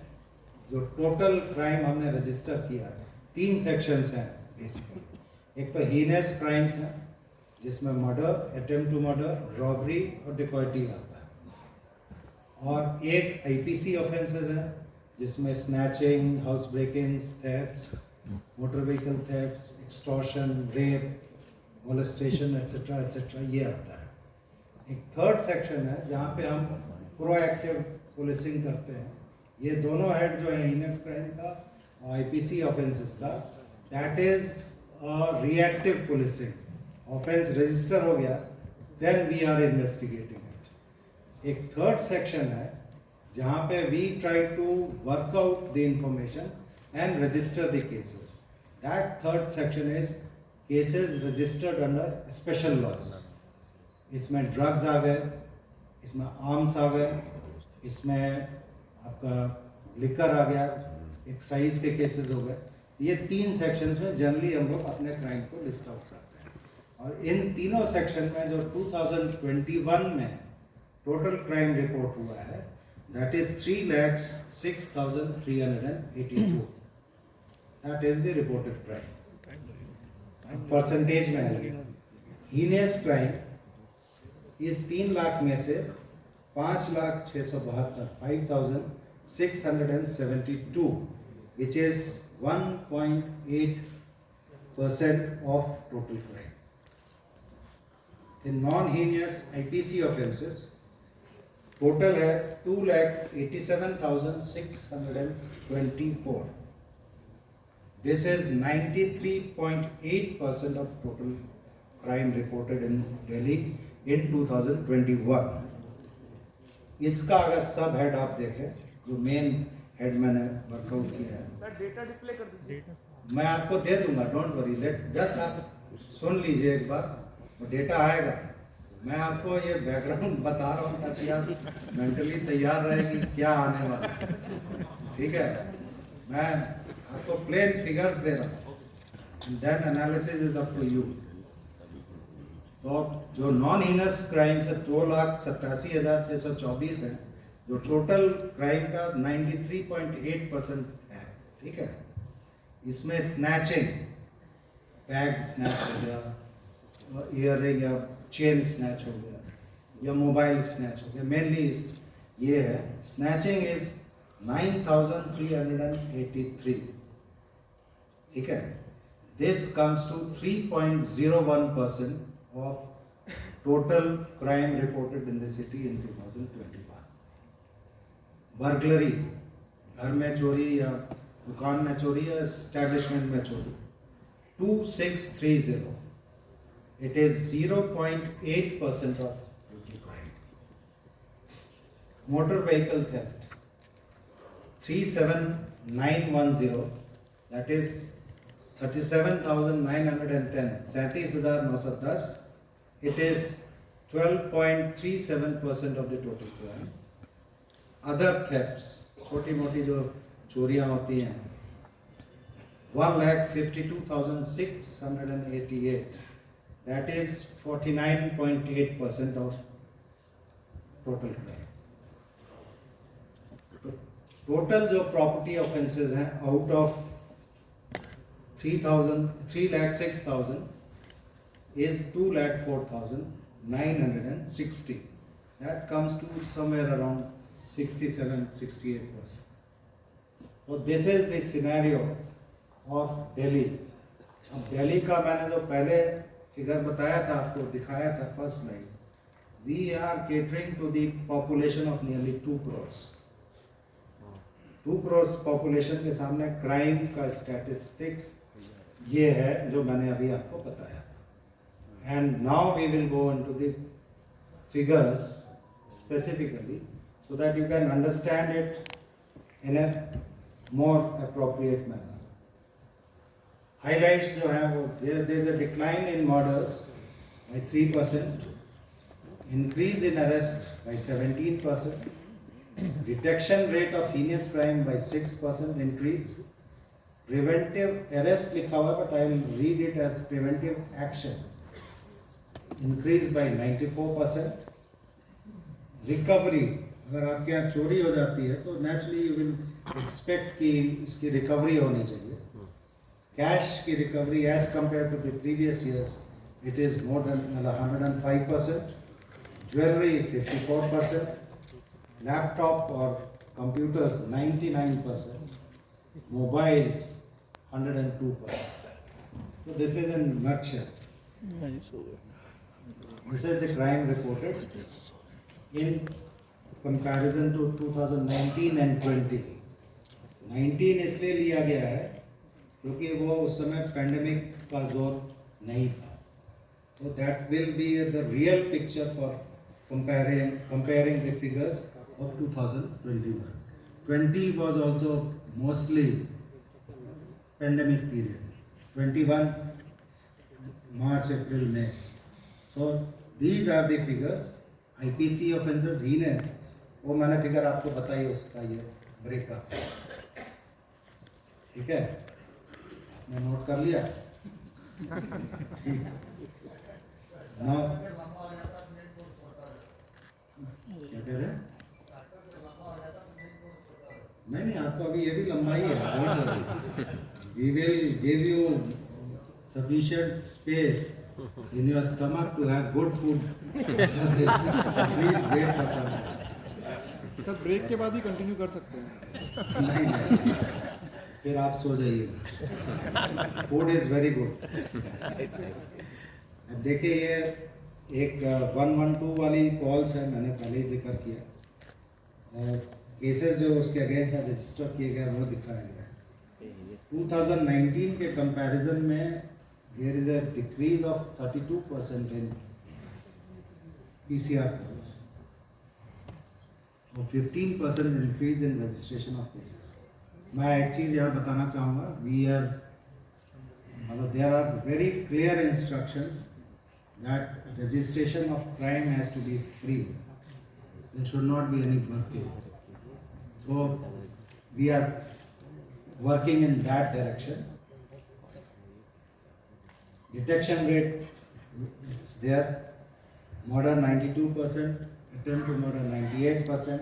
जो टोटल क्राइम हमने रजिस्टर किया, 3 सेक्शंस हैं बेसिकली। एक तो हीनेस क्राइम्स हैं जिसमें murder, attempt to murder, robbery और डिकॉयटी आता है, और एक आईपीसी ऑफेंसेस हैं जिसमें snatching, house breakings, thefts, motor vehicle thefts, extortion, rape, molestation etcetera ये आता है। एक थर्ड सेक्शन है जहाँ पे हम प्रोएक्टिव पुलिसिंग करते हैं। ये दोनों हेड जो है हीनस क्राइम का और आईपीसी ऑफेंसेस का, that is reactive policing. Offence register हो गया, then we are investigating it. एक थर्ड सेक्शन है जहाँ पे we try to work out the information and register the cases. That third section is cases registered under special laws. इसमें drugs आ गए, इसमें आर्म्स आ गए, इसमें आपका लिकर आ गया, एक्साइज के केसेस हो गए। ये तीन सेक्शंस में जनरली हम लोग अपने क्राइम को लिस्ट आउट करते हैं। और इन तीनों सेक्शन में जो 2021 में टोटल क्राइम रिपोर्ट हुआ है, that is 3,06,382। That is the reported crime. Percentage में लगेगा, हीनियस क्राइम इस 3 लाख में से 5,672, 5,672, which is 1.8% of total crime. In non-heinous IPC offences, total है 2,87,624. This is 93.8% of total crime reported in Delhi in 2021. इसका अगर सब हेड आप देखें, जो मेन हेड मैंने वर्कआउट किया है,
सर डेटा डिस्प्ले कर दीजिए।
मैं आपको दे दूंगा, डोंट वरी, लेट जस्ट आप सुन लीजिए एक बार, वो डेटा आएगा। मैं आपको ये बैकग्राउंड बता रहा हूँ ताकि आप मेंटली तैयार रहें कि क्या आने वाला है। ठीक है, मैं आपको प्लेन फिगर्स दे रहा हूँ, then analysis is up to you. तो जो नॉन हीनस क्राइम से 2,87,624 है, जो टोटल क्राइम का 93.8% है। ठीक है, इसमें स्नैचिंग, बैग स्नैच हो गया, ईयररिंग या चेन स्नैच हो गया, या मोबाइल स्नैच हो गया, मेनली ये है। Snatching is 9,383। ठीक है, this comes to 3.01% of total crime reported in the city in 2021. Burglary, घर में चोरी या दुकान में चोरी या एस्टेब्लिशमेंट में चोरी, 2630. It is 0.8% of total crime. Motor vehicle theft, 37910, that is 37,910, 37,910. It is 12.37% of the total crime. Other thefts, छोटी मोटी जो चोरियां होती हैं, 1,52,688. That is 49.8% of total crime. तो टोटल जो प्रॉपर्टी ऑफेंसेस हैं out of 3,06,000 is 2,04,960. That comes to somewhere around 67-68%. So this is the scenario of Delhi. अब दिल्ली का मैंने जो पहले फिगर बताया था, आपको दिखाया था first line, we are catering to the population of nearly 2 crores. 2 crores population के सामने क्राइम का स्टैटिस्टिक्स ये है जो मैंने अभी आपको बताया। And now we will go into the figures specifically so that you can understand it in a more appropriate manner. Highlights जो है वो, there is a decline in murders by 3%, increase in arrest by 17%, detection rate of heinous crime by 6% increase, preventive arrest लिखा हुआ, but I will read it as preventive action, increased by 94%. Recovery, अगर आपके यहाँ चोरी हो जाती है तो naturally you will expect कि इसकी recovery होनी चाहिए। Cash की recovery as compared to the previous years, it is more than 105%. Jewelry 54%. Laptop or computers 99%. Mobiles 102%. So this is in nutshell. This is the crime reported in comparison to 2019 and 20. 19 इसलिए लिया गया है क्योंकि वो उस समय pandemic का जोर नहीं था. So that will be the real picture for comparing the figures of 2021. 20 was also mostly pandemic period. 21 March, April, May. So these are the figures. IPC offences, heinous. वो मैंने फिगर आपको बताई उसका ये ब्रेकअप. ठीक है, मैं नोट कर लिया. ठीक. Now क्या कह रहे हैं? नहीं, आपको अभी ये भी लंबाई है. We will give you sufficient space in your stomach to have good food. So please wait for some time.
Sir break के बाद ही कंटिन्यू कर सकते हैं.
नहीं, फिर आप सो जाइए. Food is very good. अब देखिए ये एक 112 वाली कॉल्स है, मैंने पहले ही जिक्र किया. और केसेस जो उसके अगेंस्ट में रजिस्टर किए गए वो दिखाया गया है. 2019 के कंपैरिजन में there is a decrease of 32% in PCR calls और 15% increase in registration of cases. मैं एक चीज़ यहाँ बताना चाहूँगा. वी आर मतलब there are very clear instructions that registration of crime has to be free. There should not be any working. So we are working in that direction. Detection rate, it's there. Murder 92%, attempt to murder 98%,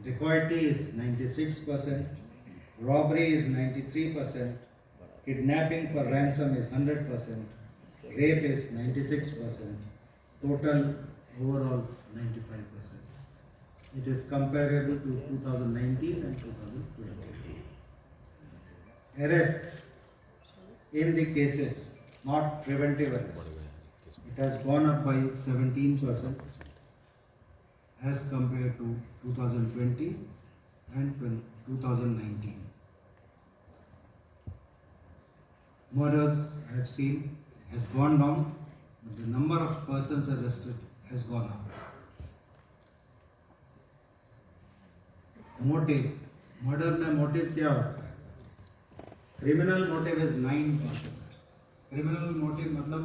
dacoity is 96%, robbery is 93%, kidnapping for ransom is 100%, rape is 96%, total overall 95%. It is comparable to 2019 and 2020. Arrests in the cases, not preventive arrests, it has gone up by 17% as compared to 2020 and 2019. Murders I have seen has gone down, but the number of persons arrested has gone up. Motive, murder में motive क्या होता है? Criminal motive is 9%. Criminal motive मतलब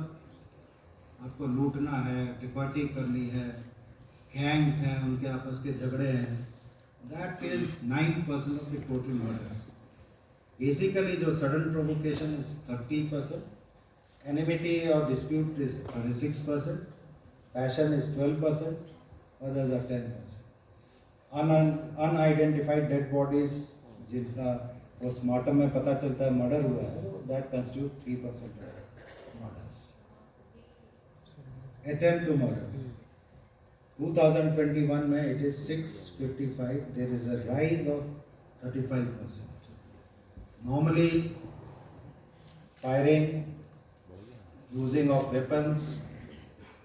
आपको लूटना है, dacoity करनी है, गैंग्स हैं, उनके आपस के झगड़े हैं. That is 9% of the total murders. Basically जो सडन प्रोवोकेशन इज 30%, एनिमिटी और dispute is 36%, passion is 12%, others are 10%. Unidentified dead bodies जिनका पोस्टमार्टम में पता चलता है मर्डर हुआ है, that constitute 3% murders. Attempt to murder 2021 में it is 655. There is a rise of 35%. Normally firing, using of weapons,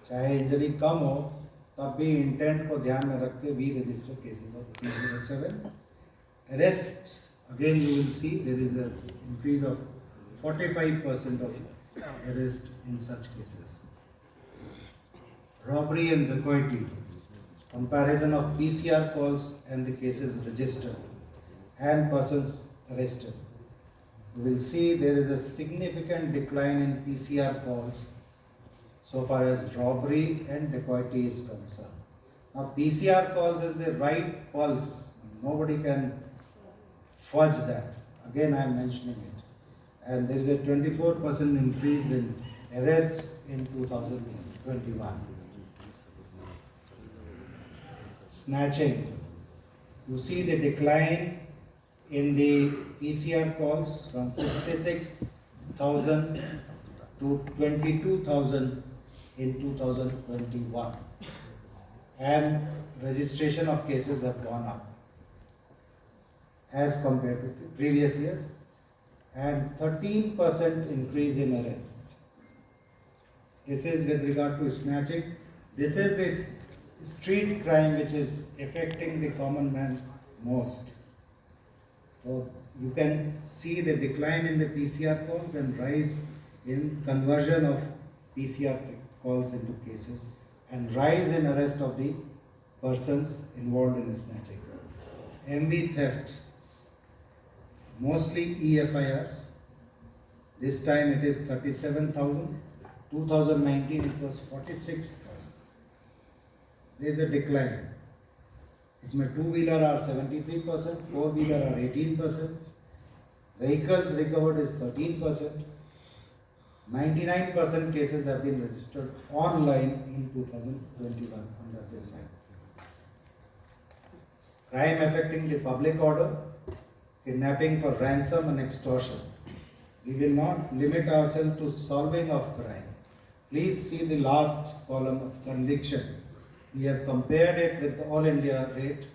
चाहे इंजरी कम हो तब भी इंटेंट को ध्यान में रख के we register cases of 307. Arrest, again you will see there is an increase of 45% of arrest in such cases. Robbery and dacoity, comparison of PCR calls and the cases registered and persons arrested. You will see there is a significant decline in PCR calls so far as robbery and dacoity is concerned. Now PCR calls is the right pulse. Nobody can fudge that. Again I am mentioning it. And there is a 24% increase in arrests in 2021. Snatching. You see the decline in the PCR calls from 56,000 to 22,000 in 2021. And registration of cases have gone up as compared to the previous years, and 13% increase in arrests. This is with regard to snatching. This is this street crime which is affecting the common man most. So you can see the decline in the PCR calls and rise in conversion of PCR calls into cases and rise in arrest of the persons involved in snatching. MV theft, mostly EFIRs. This time it is 37,000. 2019 it was 46,000. There is a decline. इसमें two wheeler are 73%, four wheeler are 18%, vehicles recovered is 13%, 99% cases have been registered online in 2021 under this act. Crime affecting the public order, kidnapping for ransom and extortion. We will not limit ourselves to solving of crime. Please see the last column of conviction. We have compared it with the all India rate.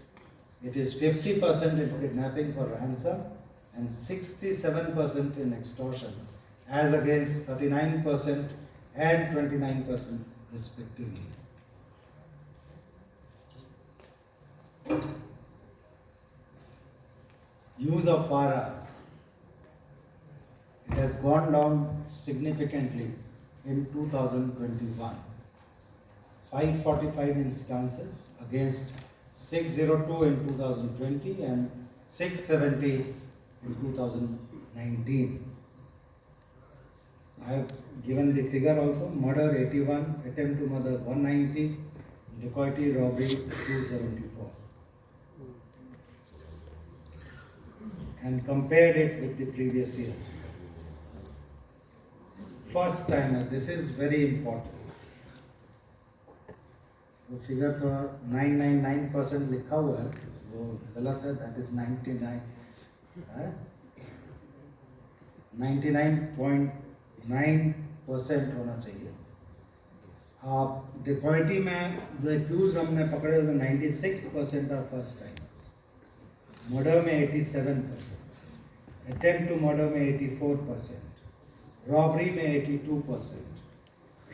It is 50% in kidnapping for ransom and 67% in extortion, as against 39% and 29% respectively. Use of firearms. It has gone down significantly in 2021. 545 instances against 602 in 2020 and 670 in 2019. I have given the figure also: murder 81, attempt to murder 190, dacoity, robbery 274. And compared it with the previous years. First timers, this is very important. वो figure थोड़ा 999% लिखा हुआ है, वो गलत है, that is 99.9% होना चाहिए. आप डिकॉइटी में जो एक्यूज हमने पकड़े हुए 96% आर फर्स्ट टाइमर्स, मर्डर में 87%, अटेम्प्ट टू मर्डर में 84%, रॉबरी में 82%,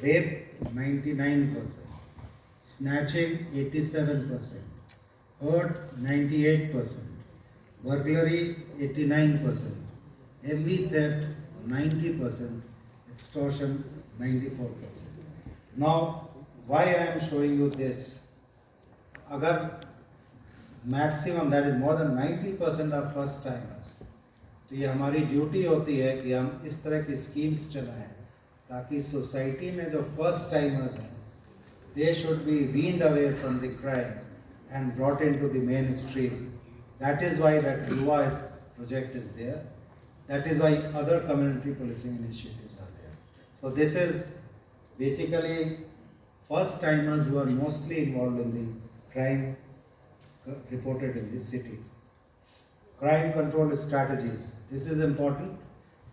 rape 99%, snatching 87%, hurt 98%, burglary 89%, MV theft 90%, extortion 94%. Now, why I am showing you this? अगर maximum, that is more than 90% are first timers, तो ये हमारी ड्यूटी होती है कि हम इस तरह की स्कीम्स चलाएं ताकि सोसाइटी में जो फर्स्ट टाइमर्स हैं, they should be weaned away from the crime and brought into the mainstream. That is why that Yuva project is there. That is why other community policing initiatives are there. So this is basically first timers who are mostly involved in the crime reported in the city. Crime control strategies. This is important.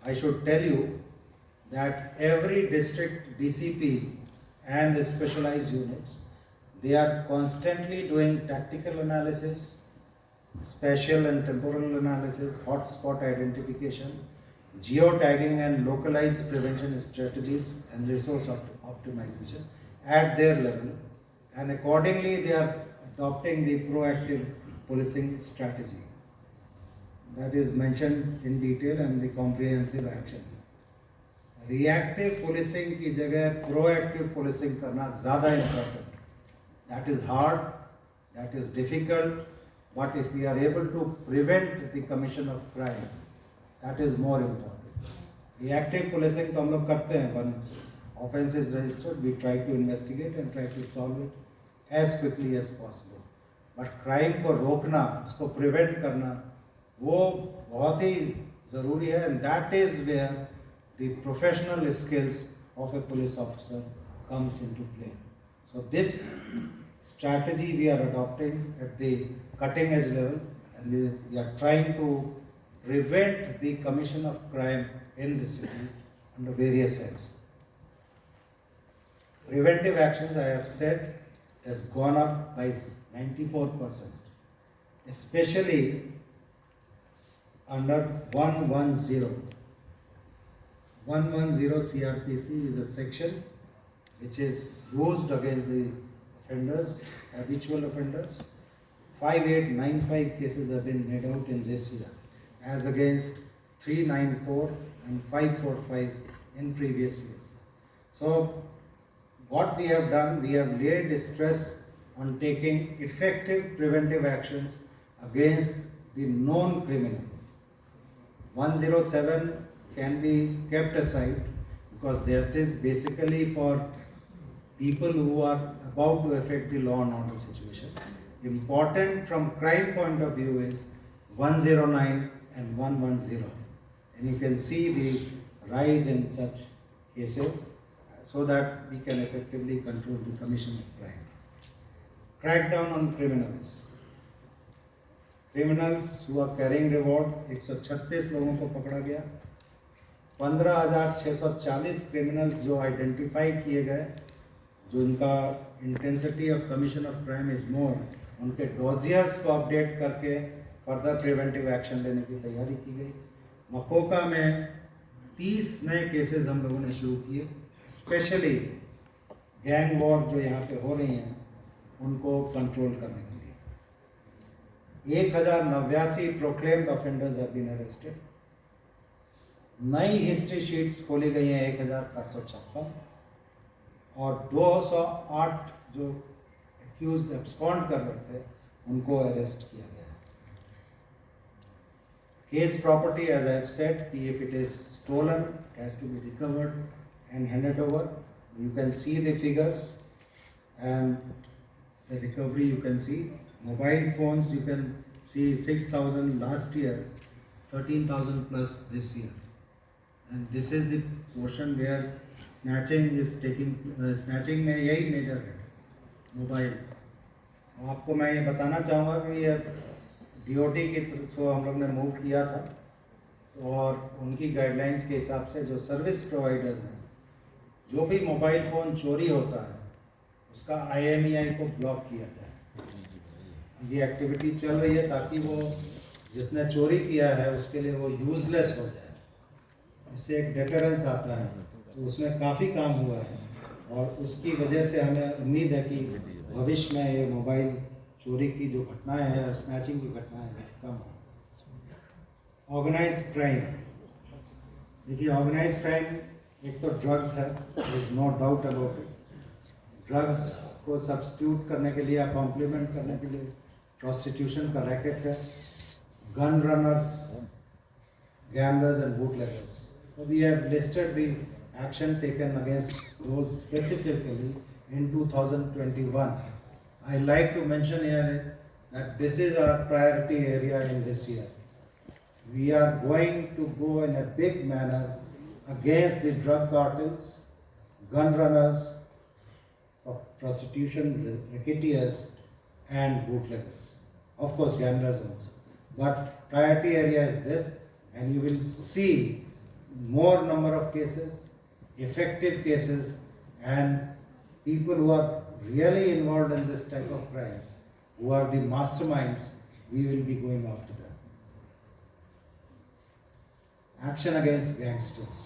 I should tell you that every district DCP and the specialized units, they are constantly doing tactical analysis, spatial and temporal analysis, hotspot identification, geotagging and localized prevention strategies and resource optimization at their level, and accordingly they are adopting the proactive policing strategy that is mentioned in detail and the comprehensive action. Reactive policing की जगह proactive policing करना ज़्यादा important. That is hard, that is difficult, but if we are able to prevent the commission of crime, that is more important. Reactive policing तो हम लोग करते हैं, once offence is registered we try to investigate and try to solve it as quickly as possible. But crime को रोकना, उसको prevent करना, वो बहुत ही ज़रूरी है, and that is where the professional skills of a police officer comes into play. So this strategy we are adopting at the cutting edge level, and we are trying to prevent the commission of crime in the city under various heads. Preventive actions, I have said, has gone up by 94%, especially under 110. 110 CRPC is a section which is used against the offenders, habitual offenders. 5895 cases have been made out in this year, as against 394 and 545 in previous years. So, what we have done, we have laid stress on taking effective preventive actions against the known criminals. 107 can be kept aside because that is basically for people who are about to affect the law and order situation. Important from crime point of view is 109 and 110. And you can see the rise in such cases so that we can effectively control the commission of crime. Crackdown on criminals. Criminals who are carrying reward, 136 लोगों को पकड़ा गया. 15,640 criminals जो identify किए गए, जो इनका intensity of commission of crime is more, उनके डोजियर्स को अपडेट करके फर्दर प्रिवेंटिव एक्शन लेने की तैयारी की गई. मकोका में 30 नए केसेस हम लोगों ने शुरू किए, स्पेशली गैंग वॉर जो यहाँ पे हो रही हैं उनको कंट्रोल करने के लिए. 1089 proclaimed offenders have been arrested. नई हिस्ट्री शीट्स खोली गई हैं 1756 और 208 जो एक्यूज्ड एब्सकॉन्ड कर रहे थे उनको अरेस्ट किया गया है. Case property, as I have said, कि if it is stolen it has to be recovered and handed over. You can see the figures and the recovery you can see. Mobile phones you can see 6,000 last year, 13,000 plus this year. And this is the portion where snatching is taking, snatching में यही major है, mobile. आपको मैं ये बताना चाहूँगा कि ये DOT की तरफ से हम लोग ने मूव किया था और उनकी गाइडलाइंस के हिसाब से जो सर्विस प्रोवाइडर्स हैं, जो भी मोबाइल फ़ोन चोरी होता है उसका IMEI को ब्लॉक किया जाए. ये एक्टिविटी चल रही है ताकि वो जिसने चोरी किया है उसके लिए वो यूज़लेस हो जाए. इससे एक डेटरेंस आता है, तो उसमें काफ़ी काम हुआ है और उसकी वजह से हमें उम्मीद है कि भविष्य में ये मोबाइल चोरी की जो घटनाएं हैं, स्नैचिंग की घटनाएं हैं, कम हो. Organised crime. देखिए, ऑर्गेनाइज्ड क्राइम एक तो ड्रग्स है, is no doubt about it. Drugs को सब्स्टिट्यूट करने के लिए या कॉम्प्लीमेंट करने के लिए प्रोस्टिट्यूशन का रैकेट है. Gun runners, gamblers and bootleggers. We have listed the action taken against those specifically in 2021. I like to mention here that this is our priority area in this year. We are going to go in a big manner against the drug cartels, gun runners, prostitution, racketeers and bootleggers. Of course, gamblers also. But priority area is this, and you will see more number of cases, effective cases, and people who are really involved in this type of crimes, who are the masterminds, we will be going after them. Action against gangsters.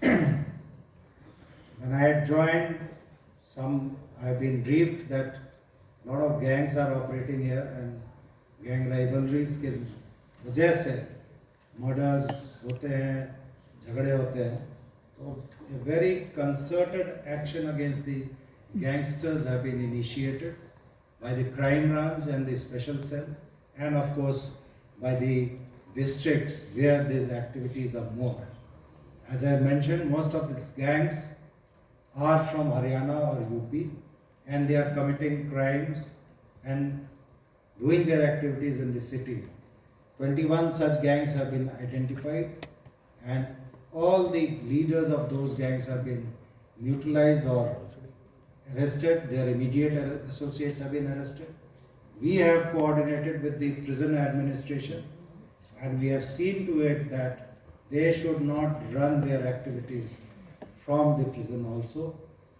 When I had joined, I have been briefed that a lot of gangs are operating here and gang rivalries के वजह से murders होते हैं, झगड़े होते हैं. So a very concerted action against the gangsters have been initiated by the crime branch and the special cell, and of course by the districts where these activities are more. As I mentioned, most of these gangs are from Haryana or UP, and they are committing crimes and doing their activities in the city. 21 such gangs have been identified, and all the leaders of those gangs have been neutralized or arrested. Their immediate associates have been arrested. We have coordinated with the prison administration, and we have seen to it that they should not run their activities from the prison also,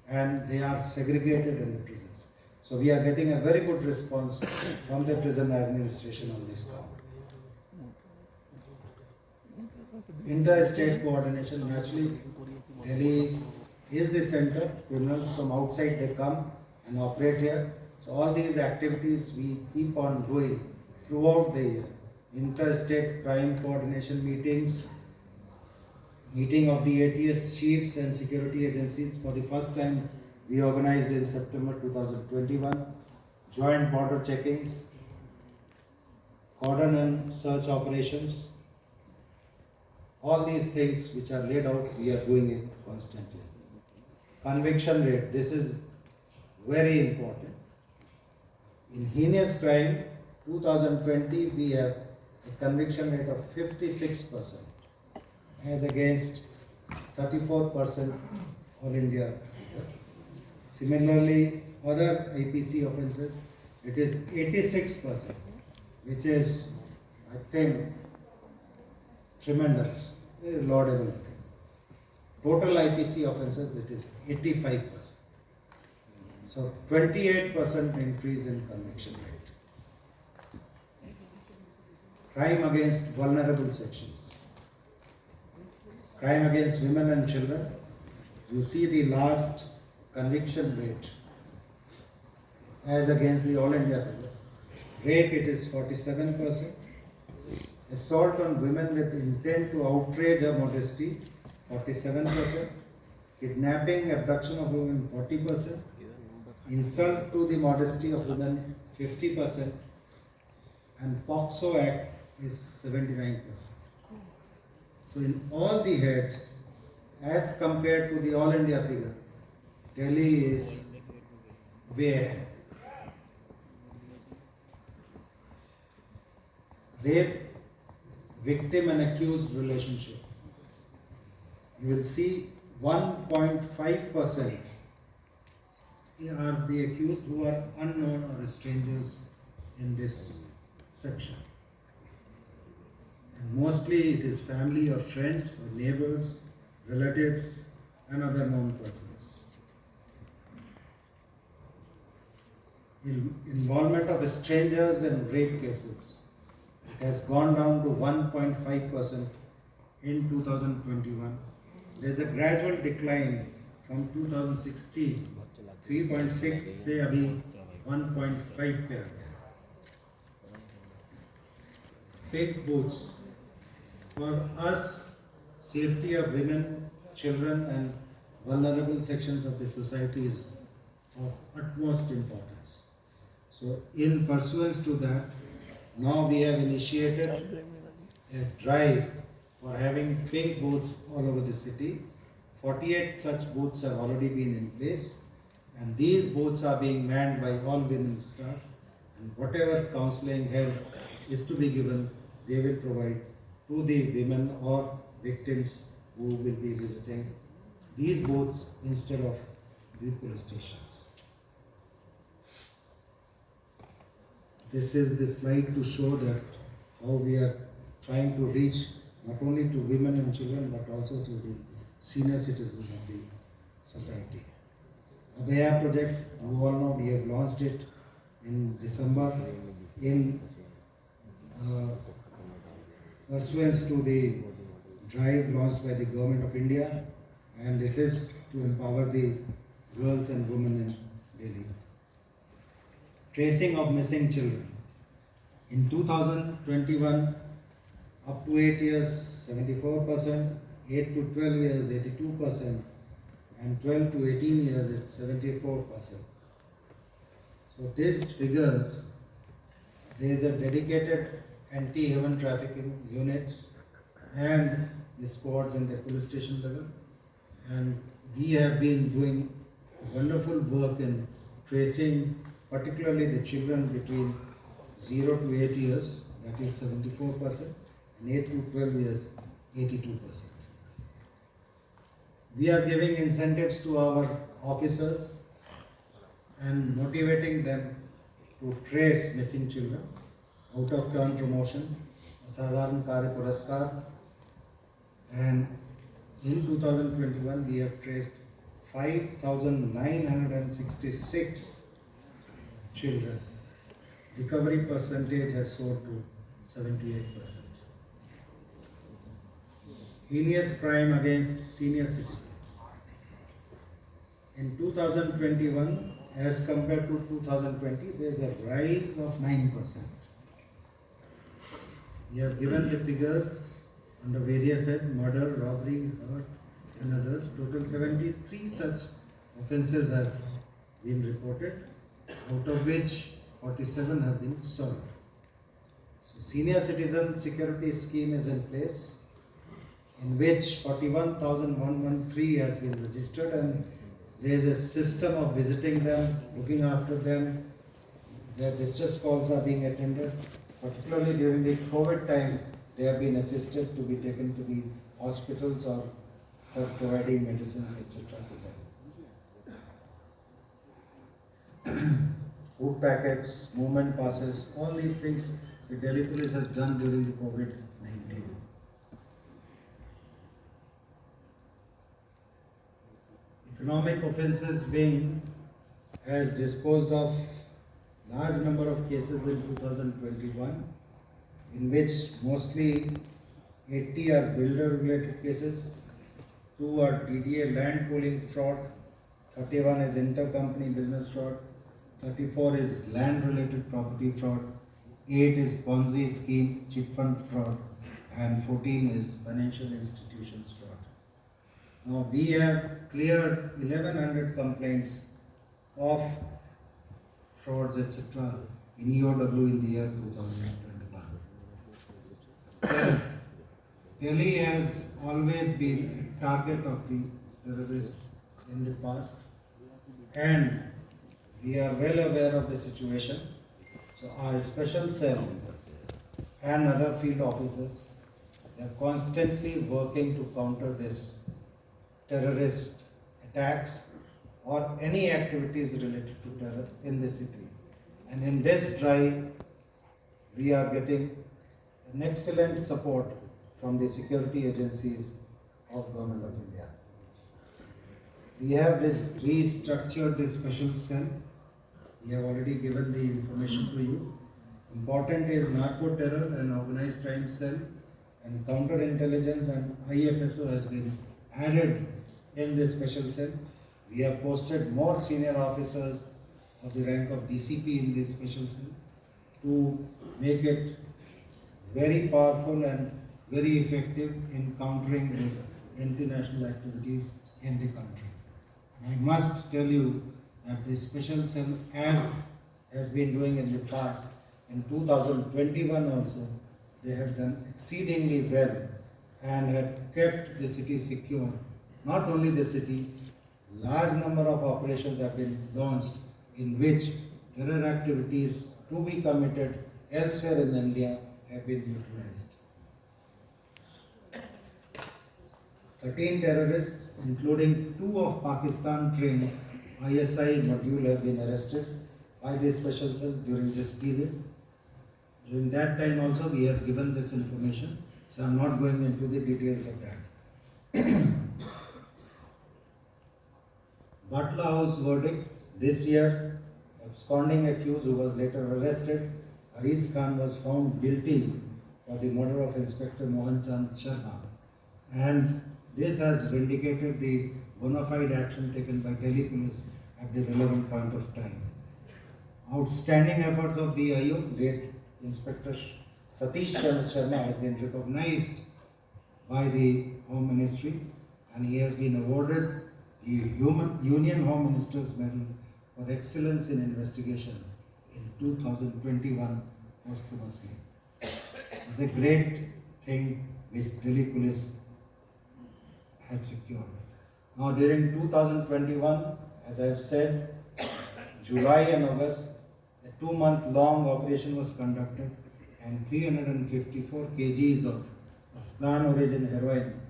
and they are segregated in the prisons. So we are getting a very good response from the prison administration on this count. Inter-state coordination, naturally Delhi is the center. Criminals from outside, they come and operate here. So all these activities we keep on doing throughout the year. Interstate crime coordination meetings, meeting of the ATS chiefs and security agencies. For the first time we organized in September 2021. Joint border checkings, cordon and search operations. All these things which are laid out, we are doing it constantly. Conviction rate, this is very important. In heinous crime, 2020 we have a conviction rate of 56% as against 34% all India. Similarly, other IPC offences, it is 86%, which is, I think, tremendous, very laudable. Total IPC offences, it is 85%. So 28% increase in conviction rate. Crime against vulnerable sections. Crime against women and children. You see the last conviction rate as against the all India figures. Rape, it is 47%. Assault on women with intent to outrage her modesty, 47%. Kidnapping, abduction of women, 40%. Insult to the modesty of women, 50%. And POCSO Act is 79%. So in all the heads, as compared to the all India figure, Delhi is way ahead. Rape, victim and accused relationship. You will see 1.5% are the accused who are unknown or strangers in this section. And mostly it is family or friends or neighbors, relatives and other known persons. Involvement of strangers in rape cases, it has gone down to 1.5% in 2021. There is a gradual decline from 2016, 3.6 से अभी 1.5 पे आ गया. Pig booths. For us, safety of women, children and vulnerable sections of the society is of utmost importance. So in pursuance to that, now we have initiated a drive for having pink booths all over the city. 48 such booths have already been in place, and these booths are being manned by all women staff, and whatever counseling help is to be given, they will provide to the women or victims who will be visiting these booths instead of the police stations. This is the slide to show that how we are trying to reach not only to women and children but also to the senior citizens of the society. Abhaya project, you all know, we have launched it in December in pursuance to the drive launched by the Government of India, and it is to empower the girls and women in Delhi. Tracing of missing children. In 2021, up to 8 years, 74%, 8 to 12 years, 82%, and 12 to 18 years, it's 74%. So these figures, there is a dedicated anti-human trafficking units and the squads in the police station level, and we have been doing wonderful work in tracing particularly the children between 0 to 8 years, that is 74%, and 8 to 12 years, 82%. We are giving incentives to our officers and motivating them to trace missing children. Out of turn promotion, Sadharan Karya Puraskar, and in 2021 we have traced 5,966 children. Recovery percentage has soared to 78%. Heinous crime against senior citizens. in 2021 as compared to 2020, there is a rise of 9%. We have given the figures under various heads: murder, robbery, hurt, and others. Total 73 such offences have been reported, out of which 47 have been solved. So, senior citizen security scheme is in place, in which 41,113 has been registered, and there is a system of visiting them, looking after them. Their distress calls are being attended. Particularly during the COVID time, they have been assisted to be taken to the hospitals or for providing medicines, etc. to them. Food packets, movement passes, all these things the Delhi police has done during the COVID-19. Economic offences wing has disposed of large number of cases in 2021, in which mostly 80 are builder related cases, 2 are DDA land pooling fraud, 31 is intercompany business fraud, 34 is land related property fraud, 8 is Ponzi scheme chit fund fraud, and 14 is financial institutions fraud. Now we have cleared 1100 complaints of frauds, etc. in EOW in the year 2021. Delhi has always been a target of the terrorists in the past, and we are well aware of the situation. So our special cell and other field officers are constantly working to counter this terrorist attacks or any activities related to terror in the city. And in this drive, we are getting an excellent support from the security agencies of Government of India. We have restructured this special cell. We have already given the information to you. Important is narco terror and organized crime cell, and counterintelligence and IFSO has been added in this special cell. We have posted more senior officers of the rank of DCP in this special cell to make it very powerful and very effective in countering these international activities in the country. I must tell you that this special cell, as has been doing in the past, in 2021 also, they have done exceedingly well and had kept the city secure. Not only the city, large number of operations have been launched in which terror activities to be committed elsewhere in India have been neutralized. 13 terrorists, including 2 of Pakistan trained ISI module, have been arrested by this special cell during this period. During that time also we have given this information, so I am not going into the details of that. Butler House verdict this year: absconding accused who was later arrested, Hariz Khan, was found guilty for the murder of Inspector Mohan Chand Sharma, and this has vindicated the bona fide action taken by Delhi police at the relevant point of time. Outstanding efforts of the IO, great Inspector Satish Chandra Sharma, has been recognized by the Home Ministry, and he has been awarded the Union Home Minister's Medal for Excellence in Investigation in 2021 posthumously. It's a great thing which Delhi police had secured. Now during 2021, as I have said, July and August, a 2-month-long operation was conducted, and 354 kgs of Afghan origin heroin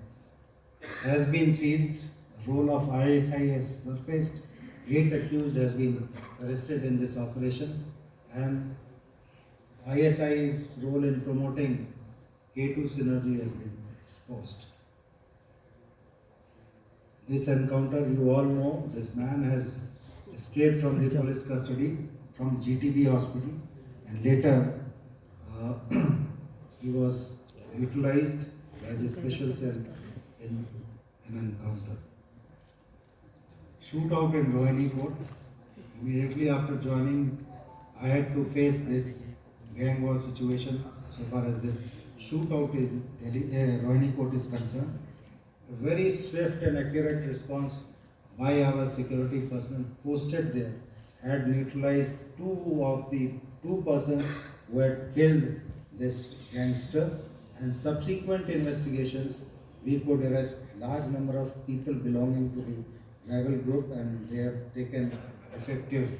has been seized. A role of ISI has surfaced. 8 accused has been arrested in this operation, and ISI's role in promoting K2 synergy has been exposed. This encounter, you all know, this man has escaped from the police custody from GTB hospital, and later he was utilized by the special cell in an encounter. shootout in Rohini Court. Immediately after joining, I had to face this gang war situation so far as this shootout in Rohini Court is concerned. A very swift and accurate response by our security personnel posted there had neutralized two persons who had killed this gangster, and subsequent investigations we could arrest large number of people belonging to the rival group, and they have taken effective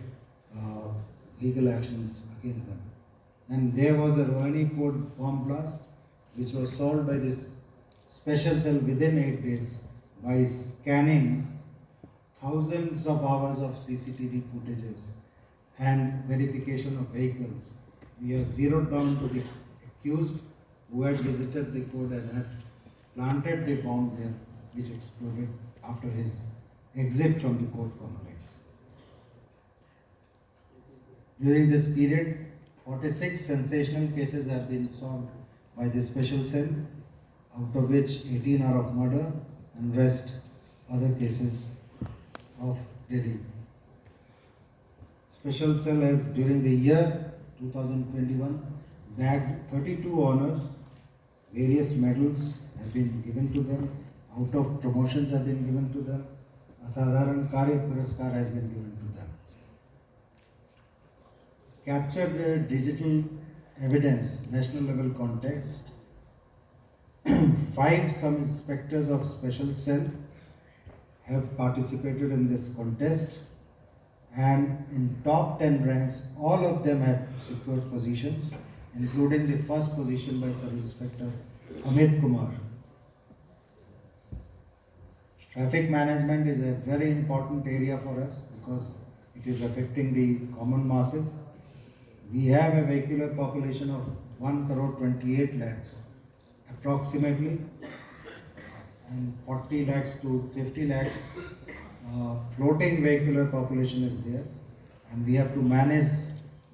legal actions against them. And there was a Rohini Court bomb blast which was solved by this special cell within 8 days by scanning thousands of hours of CCTV footages and verification of vehicles. We have zeroed down to the accused who had visited the court and had planted the bomb there, which exploded after his exit from the court complex. During this period, 46 sensational cases have been solved by the special cell, out of which 18 are of murder and rest other cases of Delhi. Special cell has during the year 2021 bagged 32 honors, various medals have been given to them, out of promotions have been given to them, Asadharan Karya Puraskar has been given to them. Capture the digital evidence, national level contest. 5 sub-inspectors of special cell have participated in this contest, and in top 10 ranks, all of them had secured positions, including the first position by Sub-Inspector Amit Kumar. Traffic management is a very important area for us because it is affecting the common masses. We have a vehicular population of 1 crore 28 lakhs approximately, and 40 lakhs to 50 lakhs floating vehicular population is there, and we have to manage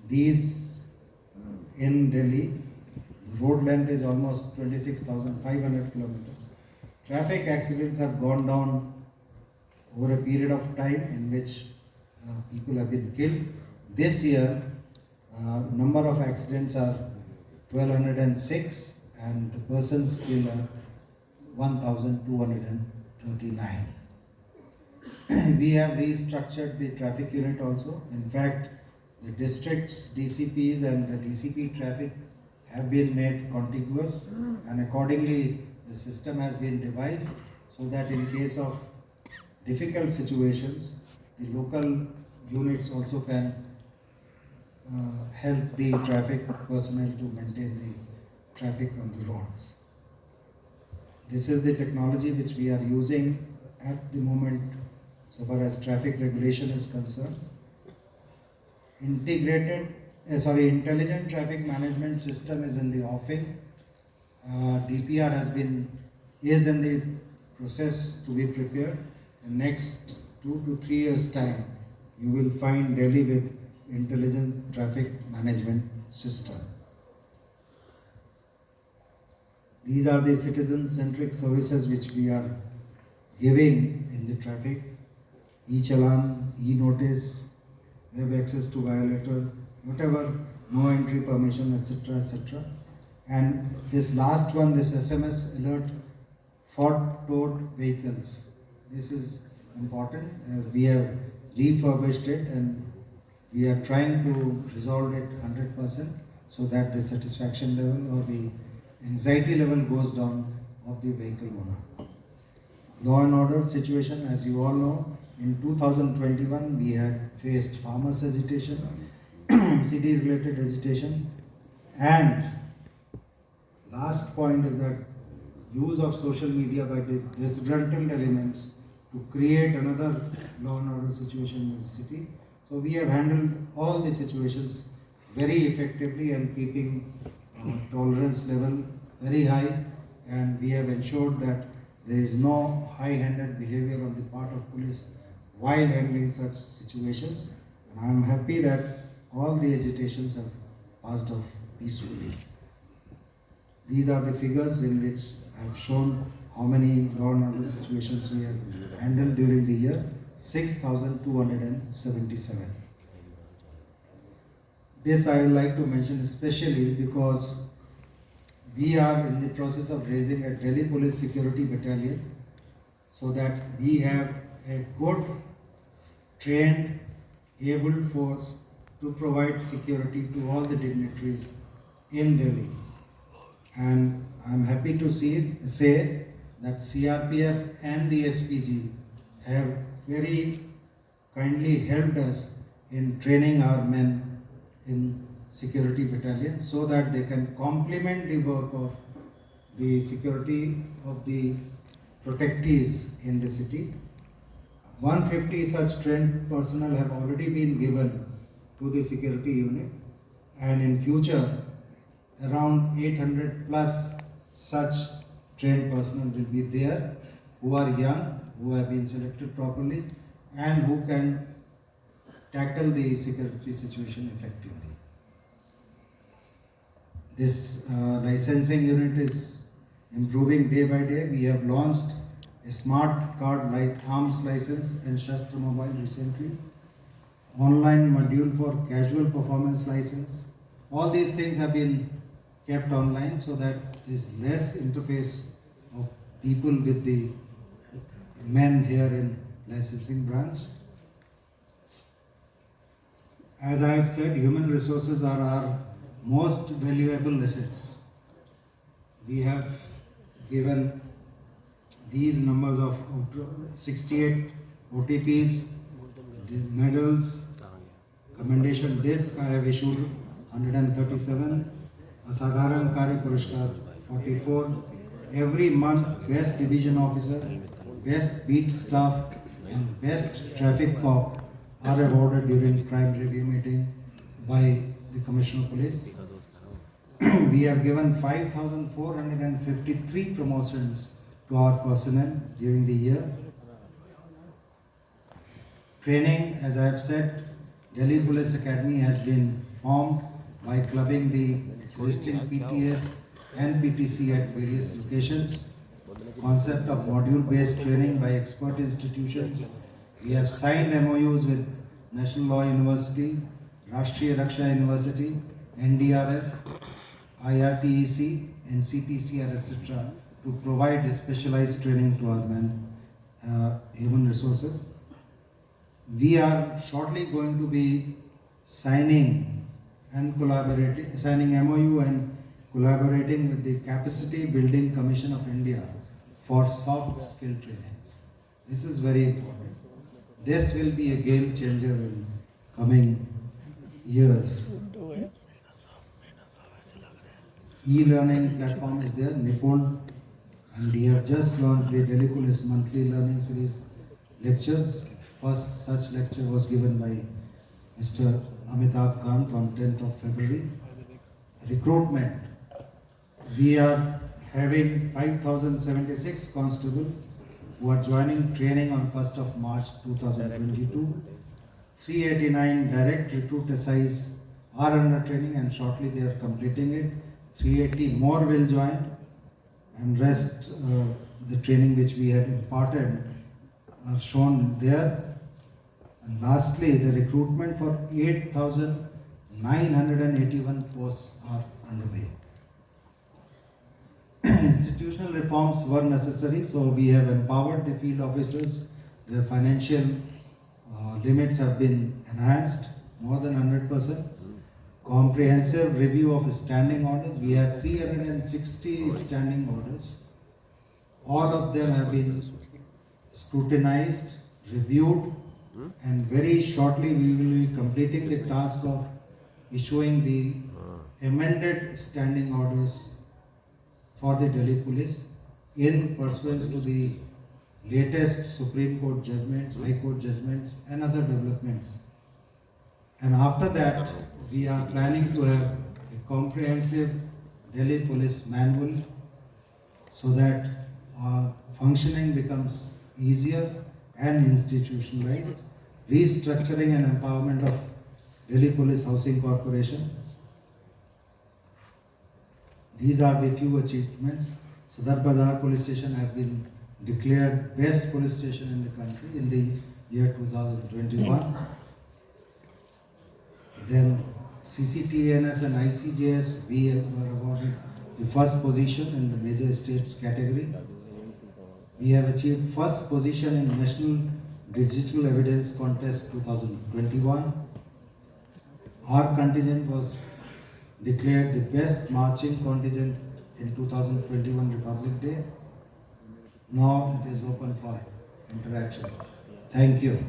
these in Delhi. The road length is almost 26,500 kilometers. Traffic accidents have gone down over a period of time in which people have been killed. This year, number of accidents are 1206 and the persons killed are 1239. We have restructured the traffic unit also. In fact, the districts, DCPs and the DCP traffic have been made contiguous, and accordingly the system has been devised so that in case of difficult situations, the local units also can help the traffic personnel to maintain the traffic on the roads. This is the technology which we are using at the moment so far as traffic regulation is concerned. Intelligent traffic management system is in the offing. DPR is in the process to be prepared. In next 2 to 3 years time, you will find Delhi with intelligent traffic management system. These are the citizen-centric services which we are giving in the traffic. E-challan, e-notice, web access to violator, whatever, no entry permission, etc., etc. And this last one, this SMS alert for towed vehicles. This is important as we have refurbished it and we are trying to resolve it 100% so that the satisfaction level or the anxiety level goes down of the vehicle owner. Law and order situation, as you all know, in 2021 we had faced farmers agitation, city related agitation, and last point is that use of social media by the disgruntled elements to create another law and order situation in the city. So we have handled all the situations very effectively and keeping tolerance level very high, and we have ensured that there is no high-handed behavior on the part of police while handling such situations. And I am happy that all the agitations have passed off peacefully. These are the figures in which I have shown how many law and order situations we have handled during the year. 6,277. This I would like to mention especially because we are in the process of raising a Delhi Police Security Battalion so that we have a good, trained, able force to provide security to all the dignitaries in Delhi. And I'm happy to say that CRPF and the SPG have very kindly helped us in training our men in security battalion so that they can complement the work of the security of the protectees in the city. 150 such trained personnel have already been given to the security unit, and in future around 800 plus such trained personnel will be there who are young, who have been selected properly, and who can tackle the security situation effectively. This licensing unit is improving day by day. We have launched a smart card like arms license and Shastra mobile recently, online module for casual performance license. All these things have been kept online so that there is less interface of people with the men here in licensing branch. As I have said, human resources are our most valuable assets. We have given these numbers of 68 OTPs, the medals, commendation disc I have issued 137, Asadharan Karya Purashkar 44. Every month, best division officer, best beat staff, and best traffic cop are awarded during crime review meeting by the Commissioner of Police. We have given 5,453 promotions to our personnel during the year. Training, as I have said, Delhi Police Academy has been formed by clubbing the existing PTS and PTC at various locations. Concept of module-based training by expert institutions. We have signed MOUs with National Law University, Rashtriya Raksha University, NDRF, IRTEC, NCPCR, etc. to provide specialized training to our human resources. We are shortly going to be signing MOU and collaborating with the Capacity Building Commission of India for soft skill trainings. This is very important. This will be a game changer in coming years. E-learning platform is there, Nipun, and we have just launched the Delhi Police monthly learning series lectures. First such lecture was given by Mr. Amitabh Kant on 10th of February. Recruitment. We are having 5,076 constables who are joining training on 1st of March 2022. 389 direct recruit SIs are under training and shortly they are completing it. 380 more will join, and rest the training which we have imparted are shown there. And lastly, the recruitment for 8,981 posts are underway. Institutional reforms were necessary, so we have empowered the field officers. Their financial limits have been enhanced more than 100%. Comprehensive review of standing orders. We have 360 standing orders. All of them have been scrutinized, reviewed, and very shortly we will be completing the task of issuing the amended standing orders for the Delhi Police in pursuance to the latest Supreme Court judgments, High Court judgments, and other developments. And after that, we are planning to have a comprehensive Delhi Police manual so that our functioning becomes easier and institutionalized. Restructuring and empowerment of Delhi Police Housing Corporation. These are the few achievements. Sadar Bazar Police Station has been declared best police station in the country in the year 2021. Then CCTNS and ICJS, we were awarded the first position in the major states category. We have achieved first position in National Digital Evidence Contest 2021. Our contingent was declared the best marching contingent in 2021 Republic Day. Now it is open for interaction. Thank you.